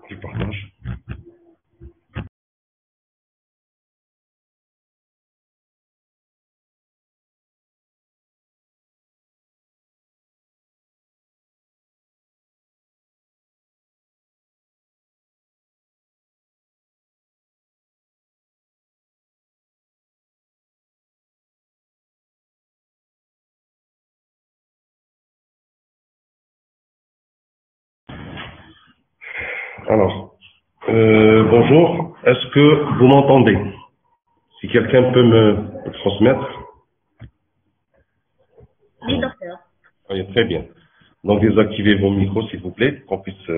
Je partage. Alors, bonjour. Est-ce que vous m'entendez? Si quelqu'un peut me transmettre. Oui, docteur. Oui, très bien. Donc, désactivez vos micros, s'il vous plaît, pour qu'on puisse.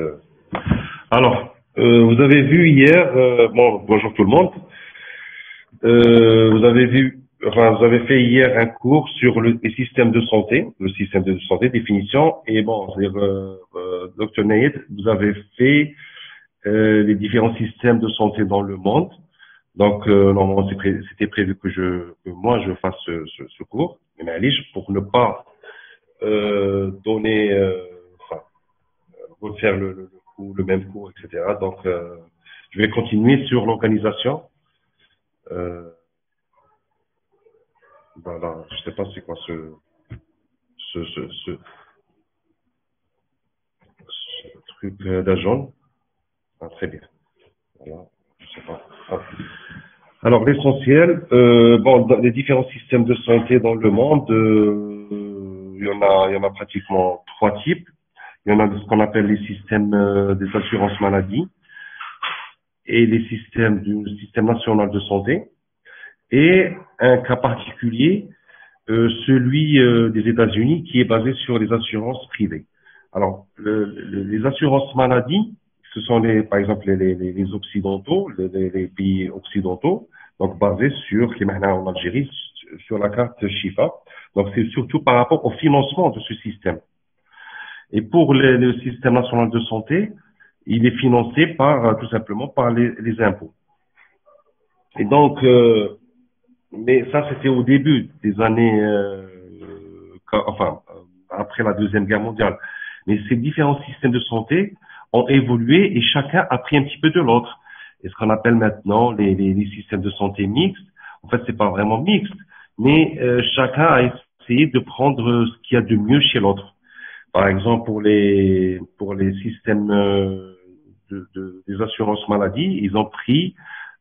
Alors, vous avez vu hier. Bon, bonjour tout le monde. Vous avez vu. Enfin, vous avez fait hier un cours sur les systèmes de santé, définition. Et bon, c'est-à-dire, Dr Naïd, vous avez fait les différents systèmes de santé dans le monde. Donc, normalement, c'était prévu que moi, je fasse ce cours. Mais Malish, pour ne pas donner, enfin, refaire le même cours, etc. Donc, je vais continuer sur l'organisation. Voilà, je sais pas c'est quoi ce, ce, ce, ce truc d'agent. Ah, très bien. Voilà, je sais pas. Ah. Alors, l'essentiel, bon, dans les différents systèmes de santé dans le monde, il y en a pratiquement trois types. Il y en a ce qu'on appelle les systèmes des assurances maladie et les systèmes du système national de santé. Et un cas particulier, celui des États-Unis, qui est basé sur les assurances privées. Alors, les assurances maladie, ce sont par exemple les occidentaux, les pays occidentaux, donc basés sur les maintenant en Algérie, sur la carte Chifa. Donc, c'est surtout par rapport au financement de ce système. Et pour le système national de santé, il est financé par tout simplement par les impôts. Et donc, mais ça c'était au début des années, après la Deuxième Guerre mondiale. Mais ces différents systèmes de santé ont évolué et chacun a pris un petit peu de l'autre. Et ce qu'on appelle maintenant les systèmes de santé mixtes, en fait c'est pas vraiment mixte, mais chacun a essayé de prendre ce qu'il y a de mieux chez l'autre. Par exemple, pour les systèmes des assurances maladie, ils ont pris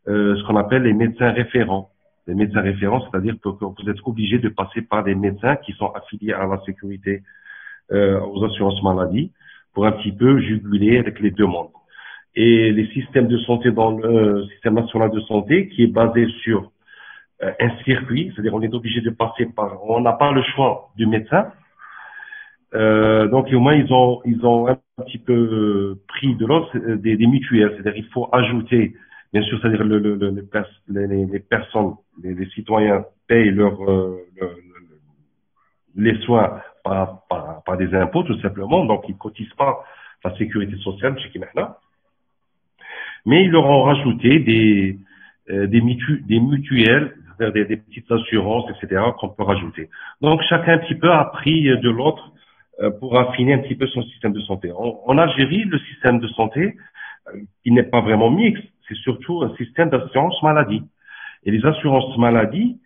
ce qu'on appelle les médecins référents. Les médecins référents, c'est-à-dire que vous êtes obligé de passer par des médecins qui sont affiliés à la sécurité, aux assurances maladie, pour un petit peu juguler avec les demandes. Et les systèmes de santé dans le système national de santé, qui est basé sur un circuit, c'est-à-dire on est obligé de passer par, on n'a pas le choix du médecin. Donc au moins ils ont un petit peu pris de l'autre des mutuelles, c'est-à-dire il faut ajouter, bien sûr, c'est-à-dire les personnes, les citoyens payent les soins par des impôts tout simplement, donc ils cotisent pas la sécurité sociale chez Kimahna, mais ils leur ont rajouté des mutuelles, c'est-à-dire des petites assurances, etc. qu'on peut rajouter. Donc chacun un petit peu a pris de l'autre pour affiner un petit peu son système de santé. En Algérie, le système de santé, il n'est pas vraiment mixte, c'est surtout un système d'assurance maladie. Et les assurances maladie,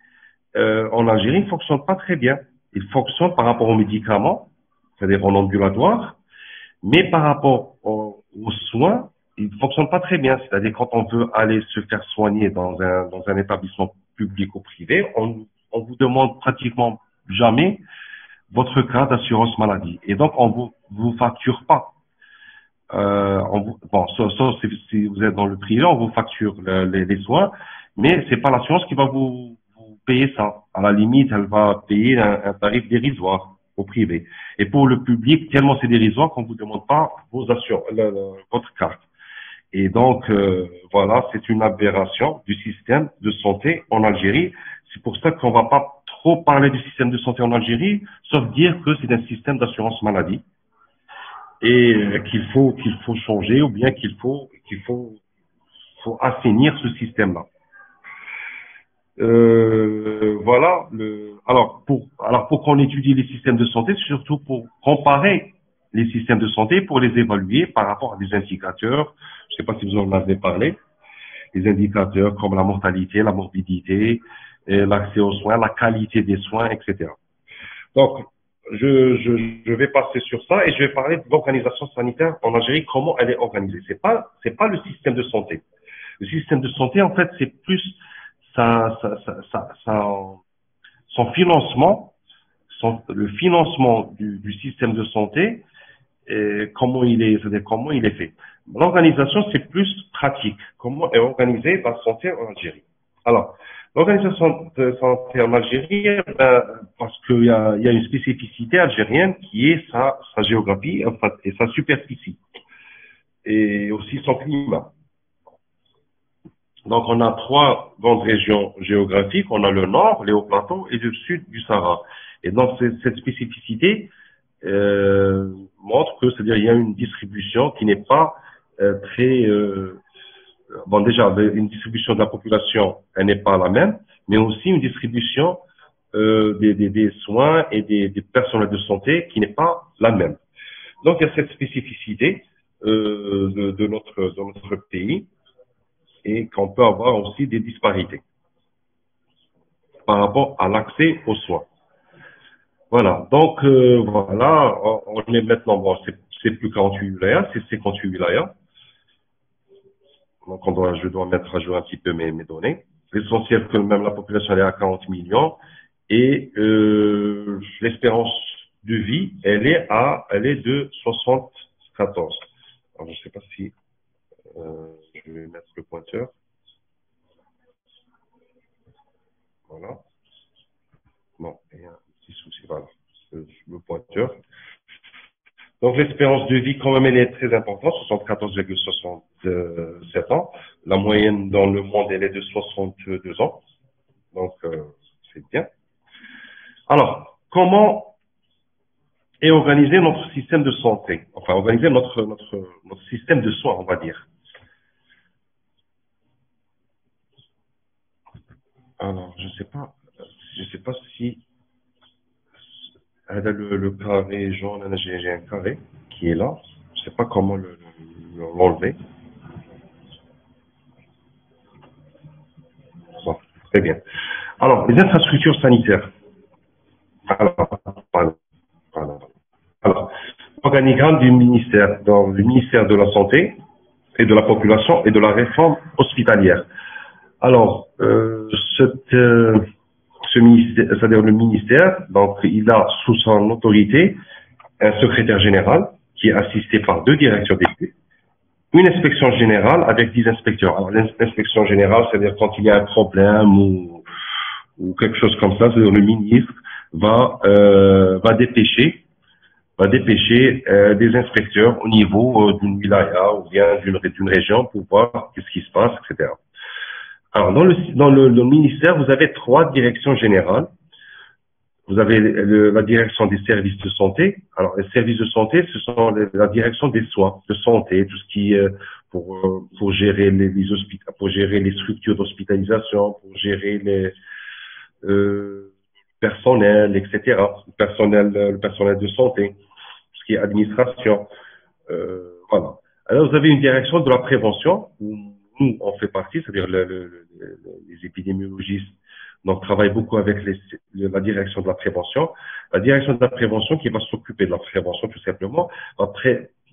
en Algérie, ne fonctionnent pas très bien. Ils fonctionnent par rapport aux médicaments, c'est-à-dire en ambulatoire, mais par rapport aux soins, ils ne fonctionnent pas très bien. C'est-à-dire quand on veut aller se faire soigner dans un établissement public ou privé, on vous demande pratiquement jamais votre cas d'assurance maladie. Et donc, on vous facture pas. Bon, sauf si vous êtes dans le privé, on vous facture les soins, mais c'est pas l'assurance qui va vous payer ça. À la limite, elle va payer un tarif dérisoire au privé. Et pour le public, tellement c'est dérisoire qu'on vous demande pas votre carte. Et donc, voilà, c'est une aberration du système de santé en Algérie. C'est pour ça qu'on va pas trop parler du système de santé en Algérie, sauf dire que c'est un système d'assurance maladie et qu'il faut changer ou bien faut assainir ce système-là. Voilà. Alors pour qu'on étudie les systèmes de santé, c'est surtout pour comparer les systèmes de santé pour les évaluer par rapport à des indicateurs. Je ne sais pas si vous en avez parlé. Des indicateurs comme la mortalité, la morbidité, l'accès aux soins, la qualité des soins, etc. Donc, je vais passer sur ça et je vais parler de l'organisation sanitaire en Algérie, comment elle est organisée. C'est pas le système de santé. Le système de santé, en fait, c'est plus son financement, le financement du système de santé, et comment il est, c'est-à-dire comment il est fait. L'organisation, c'est plus pratique. Comment est organisée la santé en Algérie? Alors, l'organisation de santé en Algérie, parce qu'il y a une spécificité algérienne qui est sa géographie, en fait, et sa superficie, et aussi son climat. Donc, on a trois grandes régions géographiques. On a le nord, les hauts plateaux, et le sud du Sahara. Et donc, cette spécificité montre que, c'est-à-dire, il y a une distribution qui n'est pas très bon, déjà, une distribution de la population, elle n'est pas la même, mais aussi une distribution des soins et des personnels de santé qui n'est pas la même. Donc, il y a cette spécificité de notre pays et qu'on peut avoir aussi des disparités par rapport à l'accès aux soins. Voilà. Donc, voilà, on est maintenant, bon, c'est plus 48 wilayas, c'est 58 wilayas. Donc, je dois mettre à jour un petit peu mes données. L'essentiel que même la population est à 40 millions et l'espérance de vie, elle est de 74. Alors, je ne sais pas si je vais mettre le pointeur. Voilà. Non, il y a un petit souci. Voilà, le pointeur. Donc, l'espérance de vie, quand même, elle est très importante, 74,67 ans. La moyenne dans le monde, elle est de 62 ans. Donc, c'est bien. Alors, comment est organisé notre système de santé? Enfin, organiser notre système de soins, on va dire. Alors, je sais pas si elle a le carré jaune, j'ai un carré qui est là. Je sais pas comment l'enlever. Bon, très bien. Alors, les infrastructures sanitaires. Alors, l'organigramme du ministère, dans le ministère de la Santé et de la Population et de la Réforme hospitalière. Alors, ce ministère, c'est-à-dire le ministère, donc il a sous son autorité un secrétaire général qui est assisté par 2 directeurs d'études, une inspection générale avec 10 inspecteurs. Alors, l'inspection générale, c'est-à-dire quand il y a un problème ou quelque chose comme ça, c'est-à-dire le ministre va dépêcher des inspecteurs au niveau d'une wilaya ou bien d'une région pour voir qu'est-ce qui se passe, etc. Alors, dans le ministère, vous avez 3 directions générales. Vous avez la direction des services de santé. Alors, les services de santé, ce sont la direction des soins de santé, tout ce qui pour gérer pour gérer les structures d'hospitalisation, pour gérer les personnels, etc. Le personnel de santé, tout ce qui est administration. Voilà. Alors, vous avez une direction de la prévention où nous, on fait partie, c'est-à-dire les épidémiologistes, donc travaillent beaucoup avec la direction de la prévention. La direction de la prévention qui va s'occuper de la prévention tout simplement,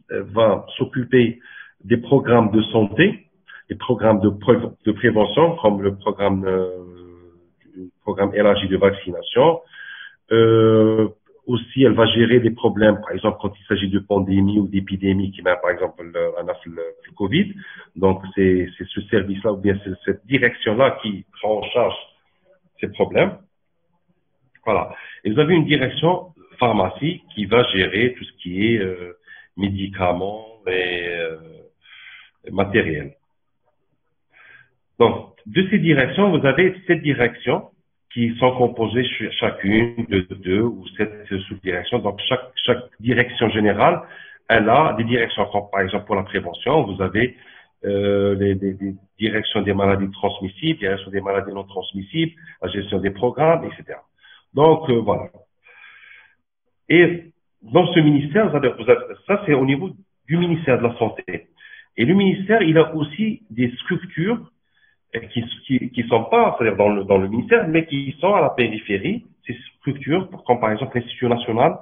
va s'occuper des programmes de santé, des programmes de prévention comme le programme élargi de vaccination. Aussi, elle va gérer des problèmes, par exemple, quand il s'agit de pandémie ou d'épidémie, qui met, par exemple, le Covid. Donc, c'est ce service-là, ou bien c'est cette direction-là qui prend en charge ces problèmes. Voilà. Et vous avez une direction pharmacie qui va gérer tout ce qui est médicaments et matériel. Donc, de ces directions, vous avez 7 directions qui sont composées chacune de 2 ou 7 sous-directions. Donc, chaque direction générale, elle a des directions. Comme, par exemple, pour la prévention, vous avez des directions des maladies transmissibles, direction des maladies non transmissibles, la gestion des programmes, etc. Donc, voilà. Et dans ce ministère, ça c'est au niveau du ministère de la Santé. Et le ministère, il a aussi des structures qui sont pas, c'est-à-dire dans le ministère, mais qui sont à la périphérie, ces structures, comme par exemple l'Institut national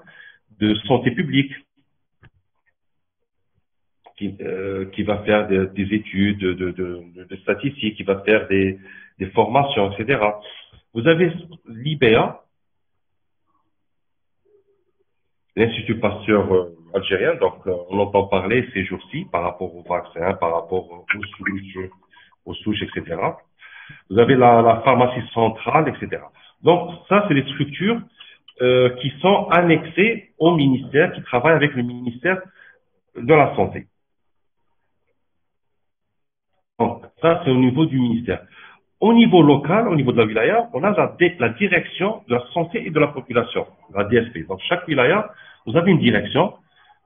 de santé publique, qui va faire des études de statistiques, qui va faire des formations, etc. Vous avez l'IBA, l'Institut Pasteur algérien, donc on entend parler ces jours-ci par rapport aux vaccins, par rapport aux souches, etc. Vous avez la pharmacie centrale, etc. Donc ça, c'est des structures qui sont annexées au ministère, qui travaillent avec le ministère de la Santé. Donc ça, c'est au niveau du ministère. Au niveau local, au niveau de la wilaya, on a la direction de la santé et de la population, la DSP. Donc chaque wilaya, vous avez une direction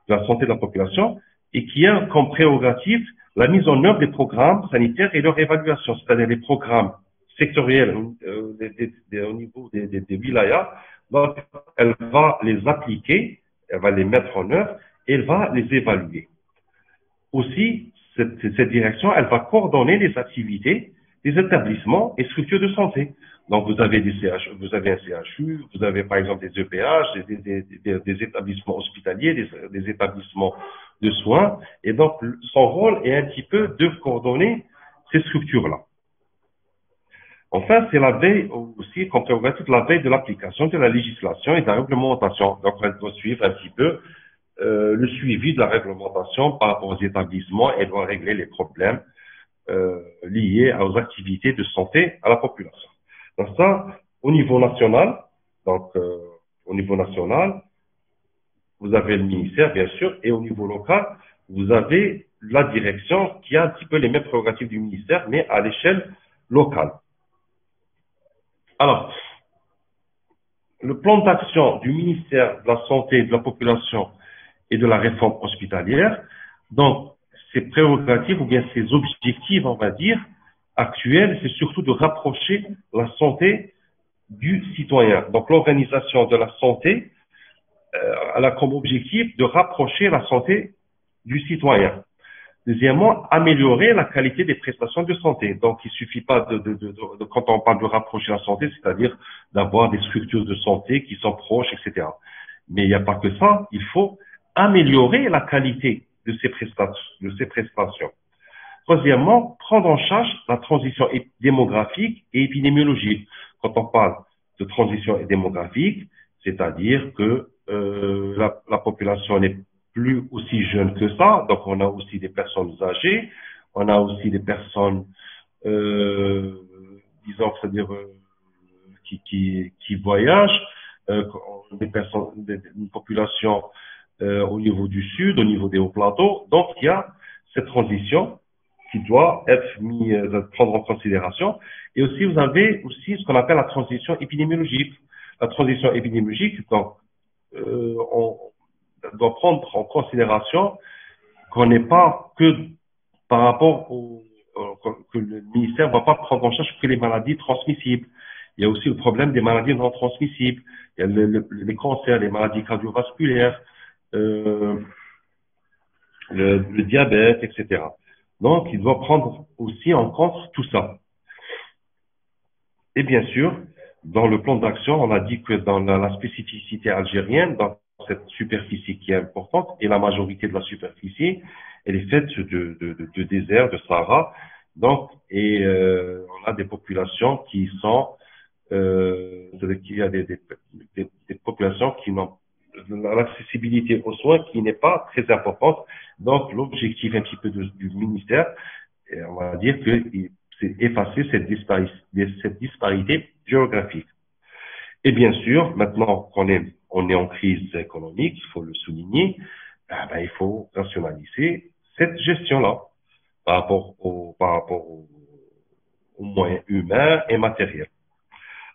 de la santé de la population et qui a comme prérogative la mise en œuvre des programmes sanitaires et leur évaluation, c'est-à-dire les programmes sectoriels au niveau des wilayas. Donc, elle va les appliquer, elle va les mettre en œuvre et elle va les évaluer. Aussi, cette direction, elle va coordonner les activités des établissements et structures de santé. Donc, vous avez vous avez un CHU, vous avez par exemple des EPH, des établissements hospitaliers, des établissements de soins. Et donc, son rôle est un petit peu de coordonner ces structures-là. Enfin, c'est la veille aussi, comme prérogative, la veille de l'application de la législation et de la réglementation. Donc, elle doit suivre un petit peu le suivi de la réglementation par rapport aux établissements et doit régler les problèmes liés aux activités de santé à la population. Donc ça, au niveau national, vous avez le ministère, bien sûr, et au niveau local, vous avez la direction qui a un petit peu les mêmes prérogatives du ministère, mais à l'échelle locale. Alors, le plan d'action du ministère de la Santé, de la Population et de la réforme hospitalière, donc, ses prérogatives ou bien ses objectifs, on va dire, actuels, c'est surtout de rapprocher la santé du citoyen. Donc, l'organisation de la santé, elle a comme objectif de rapprocher la santé du citoyen. Deuxièmement, améliorer la qualité des prestations de santé. Donc, il suffit pas quand on parle de rapprocher la santé, c'est-à-dire d'avoir des structures de santé qui sont proches, etc. Mais il n'y a pas que ça. Il faut améliorer la qualité de ces prestations. Troisièmement, prendre en charge la transition démographique et épidémiologique. Quand on parle de transition démographique, c'est-à-dire que la population n'est plus aussi jeune que ça, donc on a aussi des personnes âgées, on a aussi des personnes, disons, c'est-à-dire qui voyagent, une population au niveau du sud, au niveau des hauts plateaux. Donc il y a cette transition qui doit être prendre en considération. Et aussi vous avez aussi ce qu'on appelle la transition épidémiologique. La transition épidémiologique, donc on doit prendre en considération qu'on n'est pas que par rapport que le ministère ne va pas prendre en charge que les maladies transmissibles. Il y a aussi le problème des maladies non transmissibles. Il y a les cancers, les maladies cardiovasculaires, le diabète, etc. Donc, il doit prendre aussi en compte tout ça. Et bien sûr, dans le plan d'action, on a dit que dans la spécificité algérienne, dans cette superficie qui est importante, et la majorité de la superficie, elle est faite de désert, de Sahara. Donc, on a des populations qui sont, il y a des populations qui n'ont l'accessibilité aux soins qui n'est pas très importante. Donc, l'objectif un petit peu du ministère, on va dire que c'est effacer cette disparité géographique. Et bien sûr, maintenant qu'on est en crise économique, il faut le souligner, il faut rationaliser cette gestion-là par rapport aux moyens humains et matériels.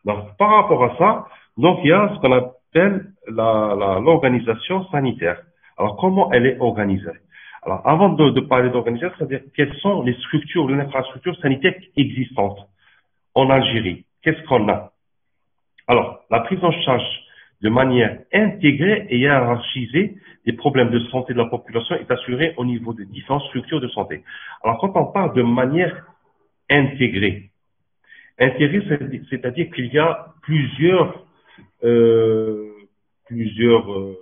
Donc, par rapport à ça, donc il y a ce qu'on appelle l'organisation sanitaire. Alors, comment elle est organisée? Alors, avant de parler d'organisation, c'est-à-dire quelles sont les structures, les infrastructures sanitaires existantes en Algérie? Qu'est-ce qu'on a? Alors, la prise en charge de manière intégrée et hiérarchisée des problèmes de santé de la population est assurée au niveau de différentes structures de santé. Alors, quand on parle de manière intégrée, c'est-à-dire qu'il y a euh, plusieurs, euh,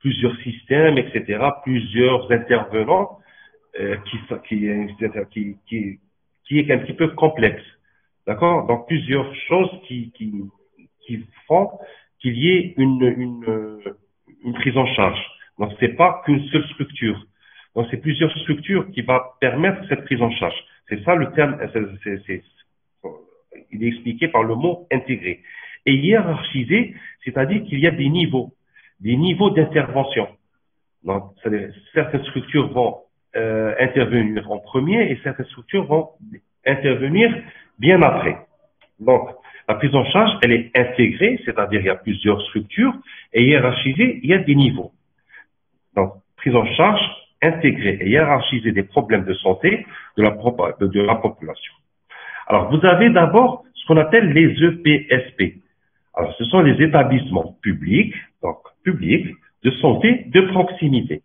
plusieurs systèmes, etc., plusieurs intervenants qui est un petit peu complexe. D'accord? Donc, plusieurs choses qui font qu'il y ait une prise en charge. Donc, c'est pas qu'une seule structure. Donc, c'est plusieurs structures qui vont permettre cette prise en charge. C'est ça le terme, il est expliqué par le mot intégré. Et hiérarchisé, c'est-à-dire qu'il y a des niveaux d'intervention. Donc, certaines structures vont intervenir en premier et certaines structures vont intervenir bien après. Donc, la prise en charge, elle est intégrée, c'est-à-dire il y a plusieurs structures, et hiérarchisée, il y a des niveaux. Donc, prise en charge intégrée et hiérarchisée des problèmes de santé de la population. Alors, vous avez d'abord ce qu'on appelle les EPSP. Alors, ce sont les établissements publics, donc publics, de santé de proximité.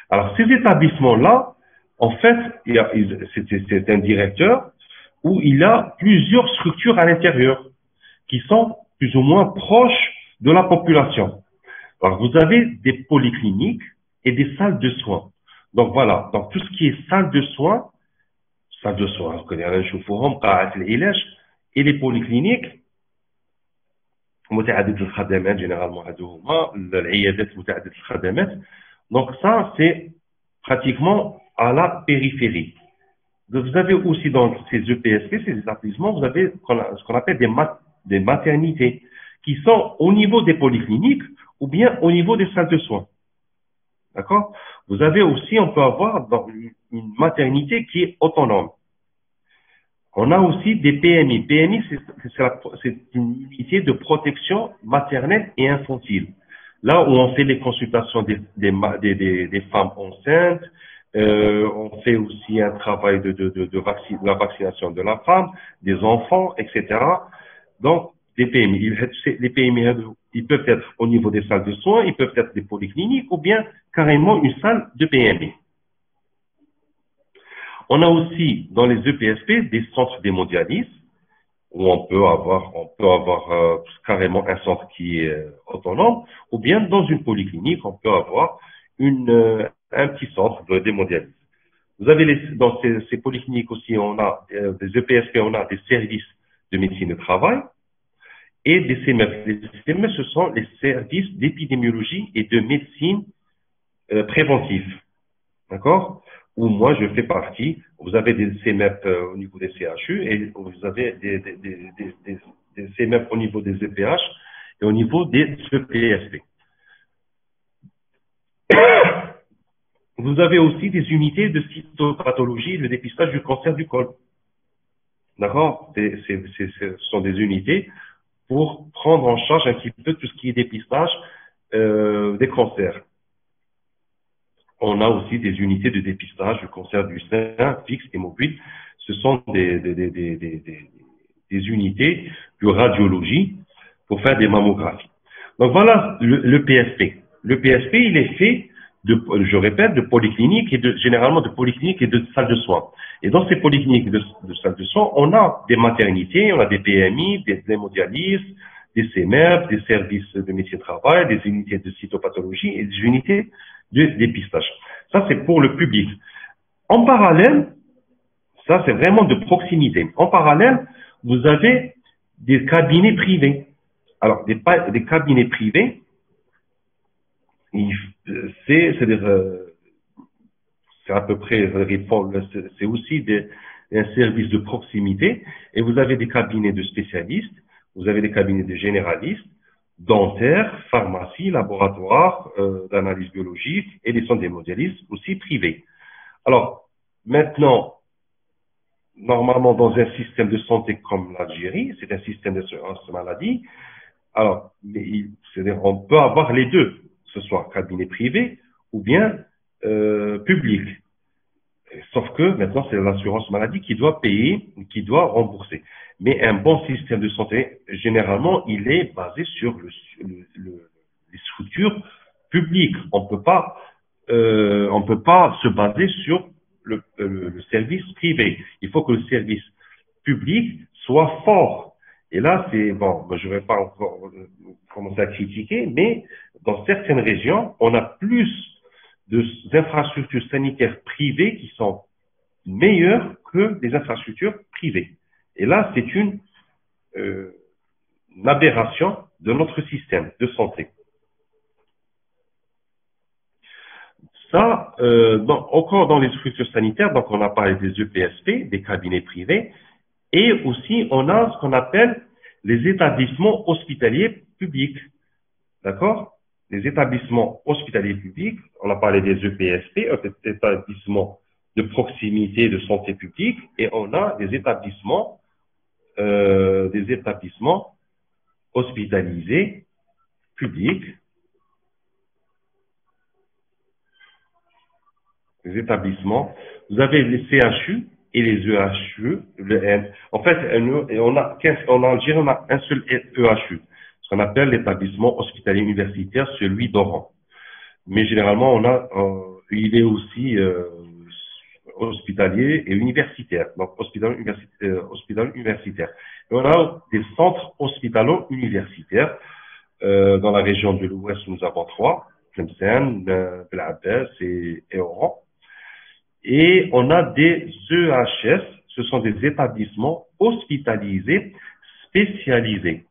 Alors, ces établissements-là, en fait, c'est un directeur où il a plusieurs structures à l'intérieur qui sont plus ou moins proches de la population. Alors, vous avez des polycliniques et des salles de soins. Donc, voilà. Donc, tout ce qui est salle de soins, on connaît un chauffeur, et les polycliniques, متعدد الخدمات généralement هذوما العيادات متعدده الخدمات. Donc ça c'est pratiquement à la périphérie. Vous avez aussi dans ces EPSP, ces établissements, vous avez ce qu'on appelle des maternités qui sont au niveau des polycliniques ou bien au niveau des salles de soins. D'accord? Vous avez aussi, on peut avoir dans une maternité qui est autonome. On a aussi des PMI. PMI, c'est une unité de protection maternelle et infantile. Là où on fait les consultations des femmes enceintes, on fait aussi un travail de la vaccination de la femme, des enfants, etc. Donc, des PMI. Les PMI, ils peuvent être au niveau des salles de soins, ils peuvent être des polycliniques ou bien carrément une salle de PMI. On a aussi dans les EPSP des centres d'hémodialyse où on peut avoir carrément un centre qui est autonome, ou bien dans une polyclinique, on peut avoir un petit centre d'hémodialyse. Vous avez dans ces polycliniques aussi, on a des EPSP, on a des services de médecine de travail et des CMF. Les CMF, ce sont les services d'épidémiologie et de médecine préventive. D'accord? Où moi je fais partie. Vous avez des CMF au niveau des CHU et vous avez des CMF au niveau des EPH et au niveau des EPSP. Vous avez aussi des unités de cytopathologie, le dépistage du cancer du col. D'accord? Ce sont des unités pour prendre en charge un petit peu tout ce qui est dépistage des cancers. On a aussi des unités de dépistage du cancer du sein fixe et mobile. Ce sont des unités de radiologie pour faire des mammographies. Donc voilà le PSP. Le PSP, il est fait je répète, de polycliniques et généralement de polycliniques et de salles de soins. Et dans ces polycliniques et de salles de soins, on a des maternités, on a des PMI, des hémodialyses, des CMF, des services de médecine de travail, des unités de cytopathologie et des unités de dépistage. Ça, c'est pour le public. En parallèle, ça, c'est vraiment de proximité. En parallèle, vous avez des cabinets privés. Alors, des cabinets privés, c'est à peu près, c'est aussi un service de proximité. Et vous avez des cabinets de spécialistes, vous avez des cabinets de généralistes, dentaires, pharmacie, laboratoires d'analyse biologique et des centres d'hémodialyse aussi privés. Alors, maintenant, normalement, dans un système de santé comme l'Algérie, c'est un système d'assurance maladie, alors, c'est-à-dire on peut avoir les deux, que ce soit cabinet privé ou bien public. Sauf que maintenant, c'est l'assurance maladie qui doit payer, qui doit rembourser. Mais un bon système de santé, généralement, il est basé sur les structures publiques. On peut pas se baser sur le service privé. Il faut que le service public soit fort. Et là, c'est bon, je ne vais pas encore commencer à critiquer, mais dans certaines régions, on a plus d'infrastructures sanitaires privées qui sont meilleures que les infrastructures privées. Et là, c'est une aberration de notre système de santé. Ça, encore dans les structures sanitaires, donc on a parlé des EPSP, des cabinets privés, et aussi on a ce qu'on appelle les établissements hospitaliers publics. D'accord? Les établissements hospitaliers publics, on a parlé des EPSP, établissements de proximité de santé publique, et on a des établissements hospitalisés publics, les établissements. Vous avez les CHU et les EHU. En fait, on a un seul EHU, ce qu'on appelle l'établissement hospitalier universitaire, celui d'Oran. Mais généralement, il est aussi hospitalier et universitaire, donc hospital universitaire. Et on a des centres hospitalo-universitaires dans la région de l'Ouest. Nous avons 3, Tlemcen, Bel Abbès et Oran. Et on a des EHS, ce sont des établissements hospitalisés spécialisés.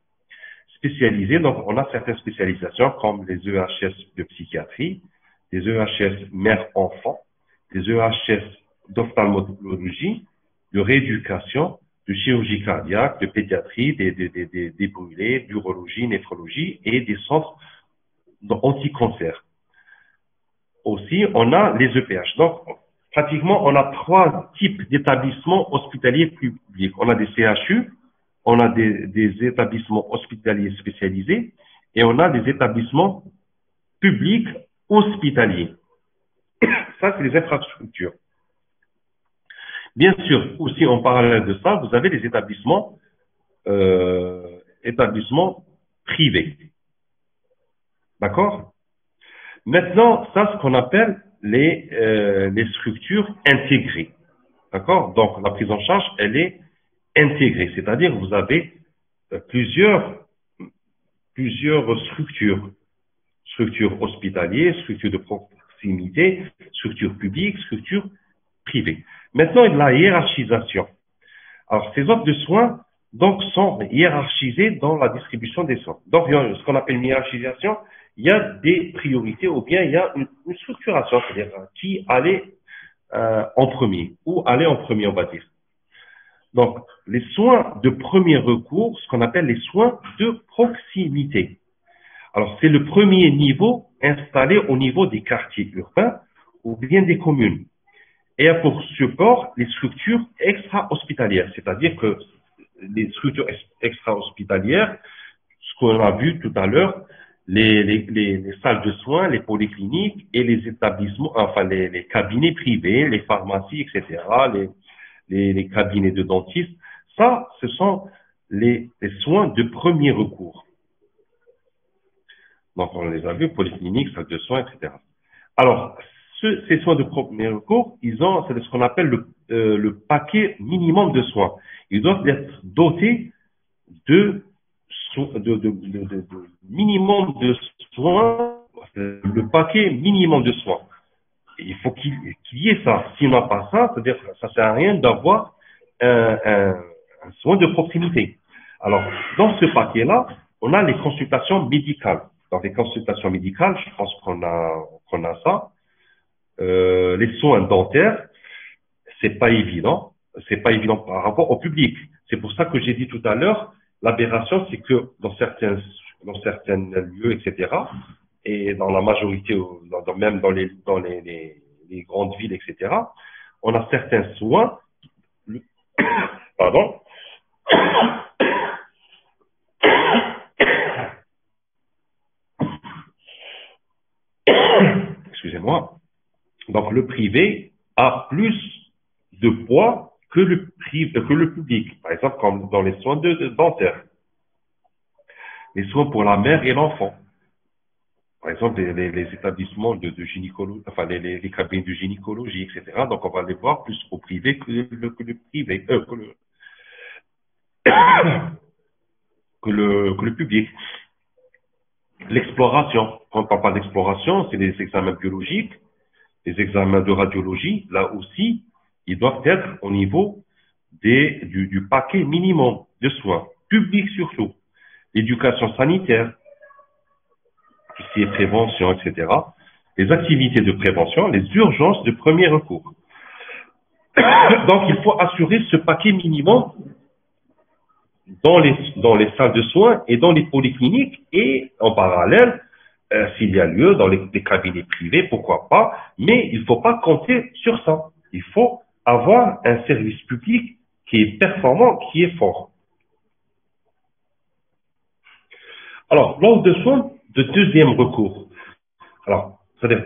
Donc on a certaines spécialisations comme les EHS de psychiatrie, des EHS mère-enfant, des EHS d'ophtalmologie, de rééducation, de chirurgie cardiaque, de pédiatrie, des brûlés, d'urologie, néphrologie et des centres anti-cancer. Aussi, on a les EPH. Donc, pratiquement, on a 3 types d'établissements hospitaliers publics. On a des CHU, on a des établissements hospitaliers spécialisés et on a des établissements publics hospitaliers. Ça, c'est les infrastructures. Bien sûr, aussi en parallèle de ça, vous avez les établissements privés. D'accord? Maintenant, ça, ce qu'on appelle les structures intégrées. D'accord? Donc, la prise en charge, elle est intégrée. C'est-à-dire que vous avez plusieurs structures. Structures hospitalières, structures de proximité, structures publiques, structures privées. Maintenant, il y a la hiérarchisation. Alors, ces offres de soins, donc, sont hiérarchisées dans la distribution des soins. Donc, il y a ce qu'on appelle une hiérarchisation. Il y a des priorités ou bien il y a une structuration, c'est-à-dire qui allait en premier, ou aller en premier, on va dire. Donc, les soins de premier recours, ce qu'on appelle les soins de proximité. Alors, c'est le premier niveau installé au niveau des quartiers urbains ou bien des communes. Et pour support les structures extra-hospitalières, c'est-à-dire que les structures extra-hospitalières, ce qu'on a vu tout à l'heure, les salles de soins, les polycliniques et les établissements, enfin les cabinets privés, les pharmacies, etc., les cabinets de dentistes, ça, ce sont les soins de premier recours. Donc, on les a vus, polycliniques, salles de soins, etc. Alors, ces soins de premier recours, c'est ce qu'on appelle le paquet minimum de soins. Ils doivent être dotés de minimum de soins, le paquet minimum de soins. Il faut qu'il y ait ça. S'il n'y a pas ça, c'est-à-dire que ça ne sert à rien d'avoir un soin de proximité. Alors, dans ce paquet-là, on a les consultations médicales. Dans les consultations médicales, je pense qu'on a ça. Les soins dentaires, c'est pas évident par rapport au public. C'est pour ça que j'ai dit tout à l'heure, l'aberration, c'est que dans certains lieux, etc., et dans la majorité, même dans les grandes villes, etc., on a certains soins, pardon, excusez-moi. Donc, le privé a plus de poids que le public. Par exemple, comme dans les soins dentaires, les soins pour la mère et l'enfant. Par exemple, les établissements de gynécologie, enfin les cabinets de gynécologie, etc. Donc, on va les voir plus au privé que le privé, que le public. L'exploration. Quand on parle d'exploration, c'est les examens biologiques, les examens de radiologie. Là aussi, ils doivent être au niveau du paquet minimum de soins, publics surtout. L'éducation sanitaire, tout ce qui est prévention, etc. Les activités de prévention, les urgences de premier recours. Donc, il faut assurer ce paquet minimum dans les salles de soins et dans les polycliniques et en parallèle, s'il y a lieu, dans les cabinets privés, pourquoi pas, mais il ne faut pas compter sur ça. Il faut avoir un service public qui est performant, qui est fort. Alors, l'offre de soins de deuxième recours. Alors, c'est-à-dire,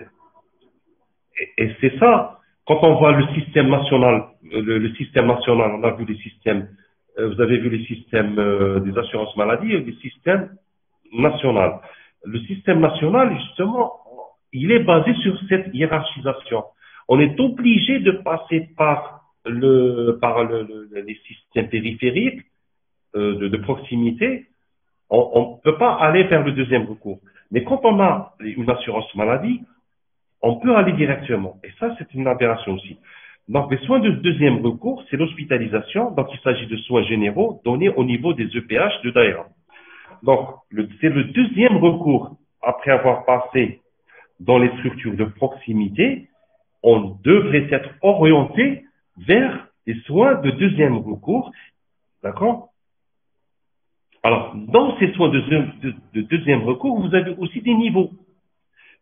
et c'est ça, quand on voit le système national, le système national, on a vu les systèmes, vous avez vu les systèmes des assurances maladie et les systèmes national. Le système national, justement, il est basé sur cette hiérarchisation. On est obligé de passer par les systèmes périphériques de proximité. On ne peut pas aller vers le deuxième recours. Mais quand on a une assurance maladie, on peut aller directement. Et ça, c'est une aberration aussi. Donc, les soins de deuxième recours, c'est l'hospitalisation. Donc, il s'agit de soins généraux donnés au niveau des EPH de Daïra. Donc, c'est le deuxième recours. Après avoir passé dans les structures de proximité, on devrait être orienté vers les soins de deuxième recours. D'accord? Alors, dans ces soins de deuxième recours, vous avez aussi des niveaux.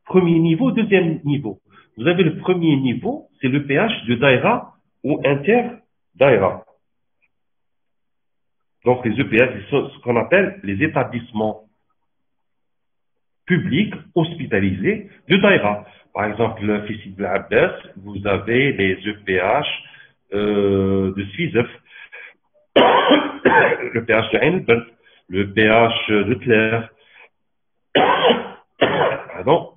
Premier niveau, deuxième niveau. Vous avez le premier niveau, c'est le pH de Daïra ou inter-Daïra. Donc, les EPH, sont ce qu'on appelle les établissements publics hospitalisés de Daïra. Par exemple, le Fissi Bel Abbas, vous avez les EPH de Suizef, le pH de Heinbert, le pH de Claire, pardon,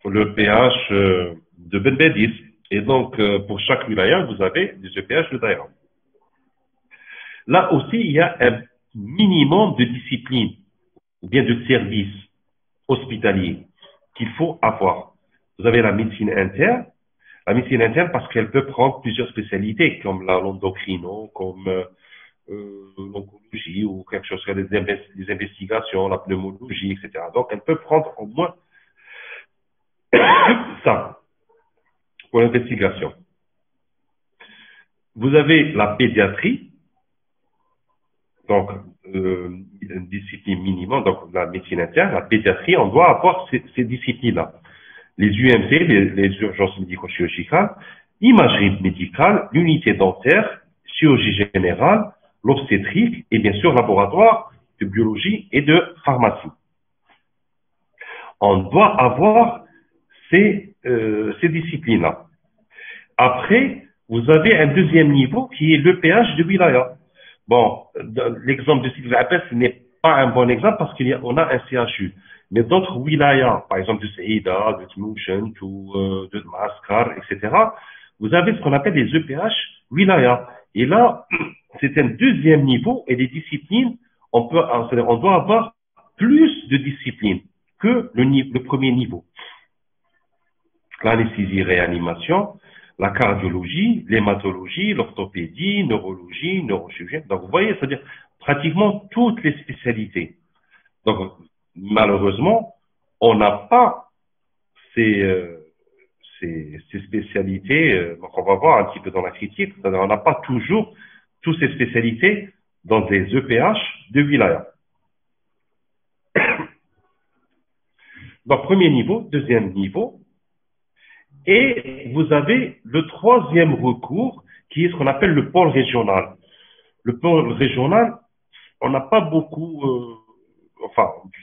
le pH de Ben Bedis. Et donc, pour chaque wilaya, vous avez des EPH de Daïra. Là aussi, il y a un minimum de discipline ou bien de service hospitalier qu'il faut avoir. Vous avez la médecine interne. La médecine interne parce qu'elle peut prendre plusieurs spécialités comme l'endocrino, comme l'oncologie ou quelque chose, des investigations, la pneumologie, etc. Donc, elle peut prendre au moins ça pour l'investigation. Vous avez la pédiatrie, donc une discipline minimum, donc la médecine interne, la pédiatrie, on doit avoir ces disciplines-là. Les UMC, les urgences médico-chirurgicales, l'imagerie médicale, l'unité dentaire, chirurgie générale, l'obstétrique et bien sûr laboratoire de biologie et de pharmacie. On doit avoir ces disciplines-là. Après, vous avez un deuxième niveau qui est le pH de wilaya. Bon, l'exemple de Sidi Bel ce n'est pas un bon exemple parce qu'on a un CHU. Mais d'autres wilayas, par exemple de Saïda, de Tmouchen, ou de Maskar, etc., vous avez ce qu'on appelle les EPH wilaya. Et là, c'est un deuxième niveau et les disciplines, on doit avoir plus de disciplines que le premier niveau. L'anesthésie réanimation, la cardiologie, l'hématologie, l'orthopédie, neurologie, neurochirurgie. Donc, vous voyez, c'est-à-dire pratiquement toutes les spécialités. Donc, malheureusement, on n'a pas ces spécialités. Donc, on va voir un petit peu dans la critique. C'est-à-dire, on n'a pas toujours toutes ces spécialités dans des EPH de wilaya. Donc, premier niveau, deuxième niveau. Et vous avez le troisième recours qui est ce qu'on appelle le pôle régional. Le pôle régional, on n'a pas beaucoup,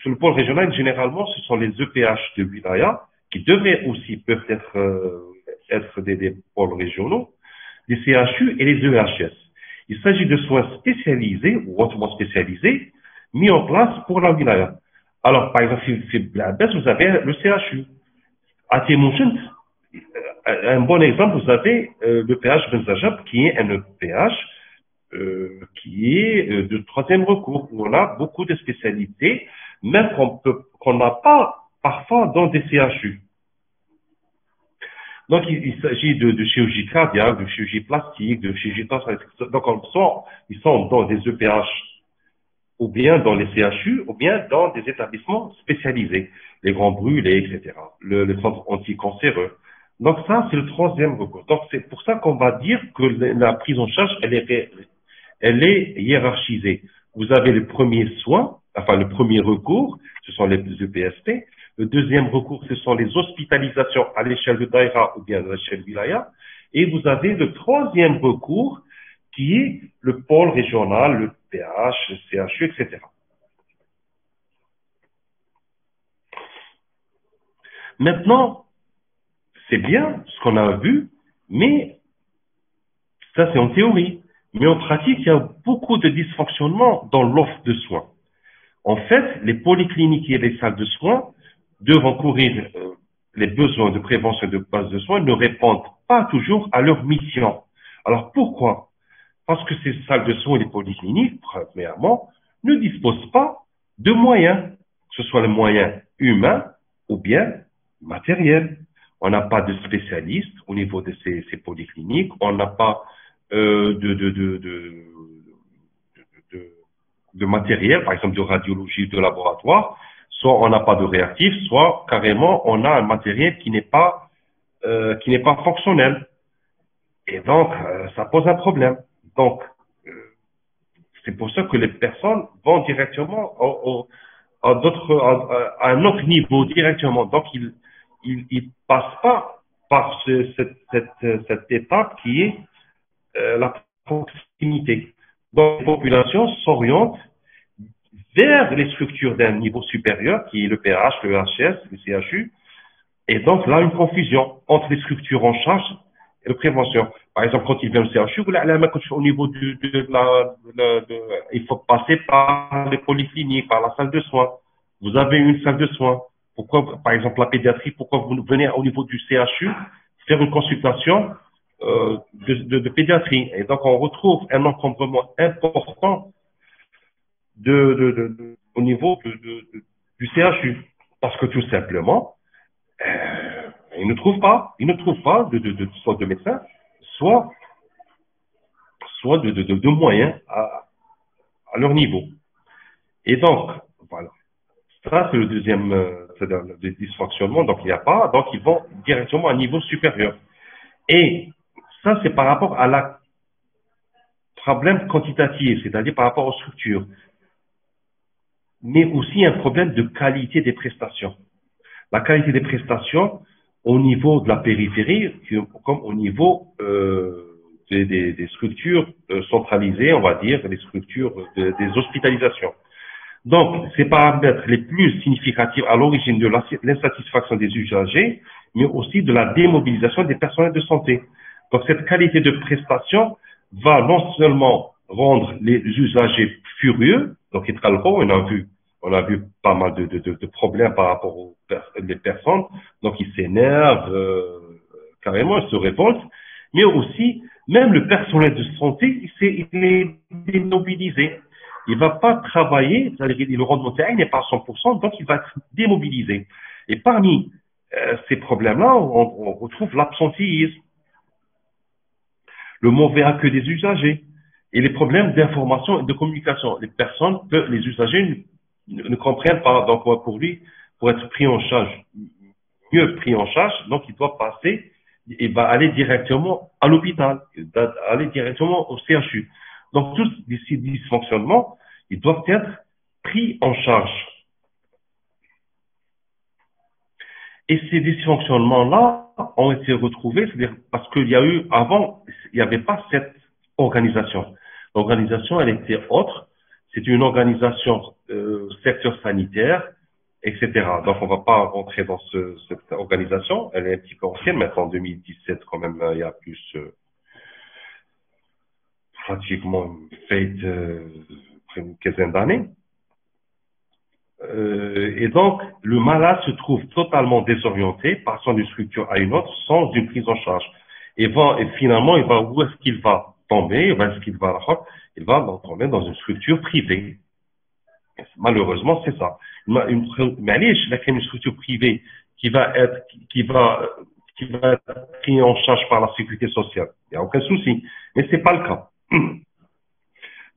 sur le pôle régional, généralement, ce sont les EPH de wilaya qui peuvent être des pôles régionaux. les CHU et les EHS. Il s'agit de soins spécialisés ou hautement spécialisés mis en place pour la wilaya. Alors, par exemple, si vous avez le CHU. À Timounchent, un bon exemple, vous avez le PH Benzajab, qui est un PH qui est de troisième recours, où on a beaucoup de spécialités, même qu'on n'a pas parfois dans des CHU. Donc, il s'agit de chirurgie cardiaque, de chirurgie plastique, de chirurgie thoracique. Donc, ils sont dans des EPH, ou bien dans les CHU, ou bien dans des établissements spécialisés, les grands brûlés, etc., le centre anticancéreux. Donc, ça, c'est le troisième recours. Donc, c'est pour ça qu'on va dire que la prise en charge, elle est hiérarchisée. Vous avez le premier soin, enfin le premier recours, ce sont les EPST. Le deuxième recours, ce sont les hospitalisations à l'échelle de Daïra ou bien à l'échelle Wilaya. Et vous avez le troisième recours, qui est le pôle régional, le PH, le CHU, etc. Maintenant, c'est bien ce qu'on a vu, mais ça c'est en théorie. Mais en pratique, il y a beaucoup de dysfonctionnements dans l'offre de soins. En fait, les polycliniques et les salles de soins devant couvrir les besoins de prévention de base de soins ne répondent pas toujours à leur mission. Alors pourquoi? Parce que ces salles de soins et les polycliniques, premièrement, ne disposent pas de moyens, que ce soit les moyens humains ou bien matériels. On n'a pas de spécialistes au niveau de ces polycliniques, on n'a pas de matériel, par exemple de radiologie, de laboratoire. Soit on n'a pas de réactif, soit carrément on a un matériel qui n'est pas fonctionnel. Et donc ça pose un problème. Donc c'est pour ça que les personnes vont directement à un autre niveau directement. Donc ils passent pas par cette étape qui est la proximité. Donc les populations s'orientent vers les structures d'un niveau supérieur, qui est le PH, le HS, le CHU, et donc là, une confusion entre les structures en charge et la prévention. Par exemple, quand il vient au CHU, au niveau il faut passer par les polycliniques, par la salle de soins. Vous avez une salle de soins. Pourquoi, par exemple, la pédiatrie, pourquoi vous venez au niveau du CHU faire une consultation de pédiatrie? Et donc, on retrouve un encombrement important au niveau du CHU. Parce que tout simplement, ils ne trouvent pas soit de médecins, soit de moyens à leur niveau. Et donc, voilà. Ça, c'est le deuxième dysfonctionnement. Donc, il n'y a pas. Donc, ils vont directement à un niveau supérieur. Et ça, c'est par rapport à la problème quantitatif, c'est-à-dire par rapport aux structures. Mais aussi un problème de qualité des prestations. La qualité des prestations au niveau de la périphérie, comme au niveau des structures centralisées, on va dire, des structures des hospitalisations. Donc, ces paramètres les plus significatifs à l'origine de l'insatisfaction des usagers, mais aussi de la démobilisation des personnels de santé. Donc, cette qualité de prestation va non seulement rendre les usagers furieux, donc on a vu pas mal de problèmes par rapport aux personnes, donc ils s'énervent, carrément, ils se révoltent, mais aussi, même le personnel de santé, il est démobilisé. Il va pas travailler, c'est-à-dire le rendement terrain n'est pas à 100%, donc il va être démobilisé. Et parmi ces problèmes-là, on retrouve l'absentéisme, le mauvais accueil des usagers et les problèmes d'information et de communication. Les usagers ne comprennent pas. Donc, pour lui, pour être pris en charge, mieux pris en charge, donc il doit passer, il va aller directement à l'hôpital, il va aller directement au CHU. Donc, tous ces dysfonctionnements, ils doivent être pris en charge. Et ces dysfonctionnements-là ont été retrouvés, c'est-à-dire parce qu'il y a eu, avant, il n'y avait pas cette organisation. L'organisation, elle était autre. C'est une organisation secteur sanitaire, etc. Donc, on ne va pas rentrer dans cette organisation. Elle est un petit peu ancienne, maintenant en 2017, quand même, il y a plus pratiquement faite après une quinzaine d'années. Et donc, le malade se trouve totalement désorienté, passant d'une structure à une autre sans une prise en charge. Et finalement, où est-ce qu'il va tomber? Il va tomber dans une structure privée. Malheureusement, c'est ça. Mais allez, une structure privée qui va être prise en charge par la sécurité sociale. Il n'y a aucun souci. Mais c'est pas le cas.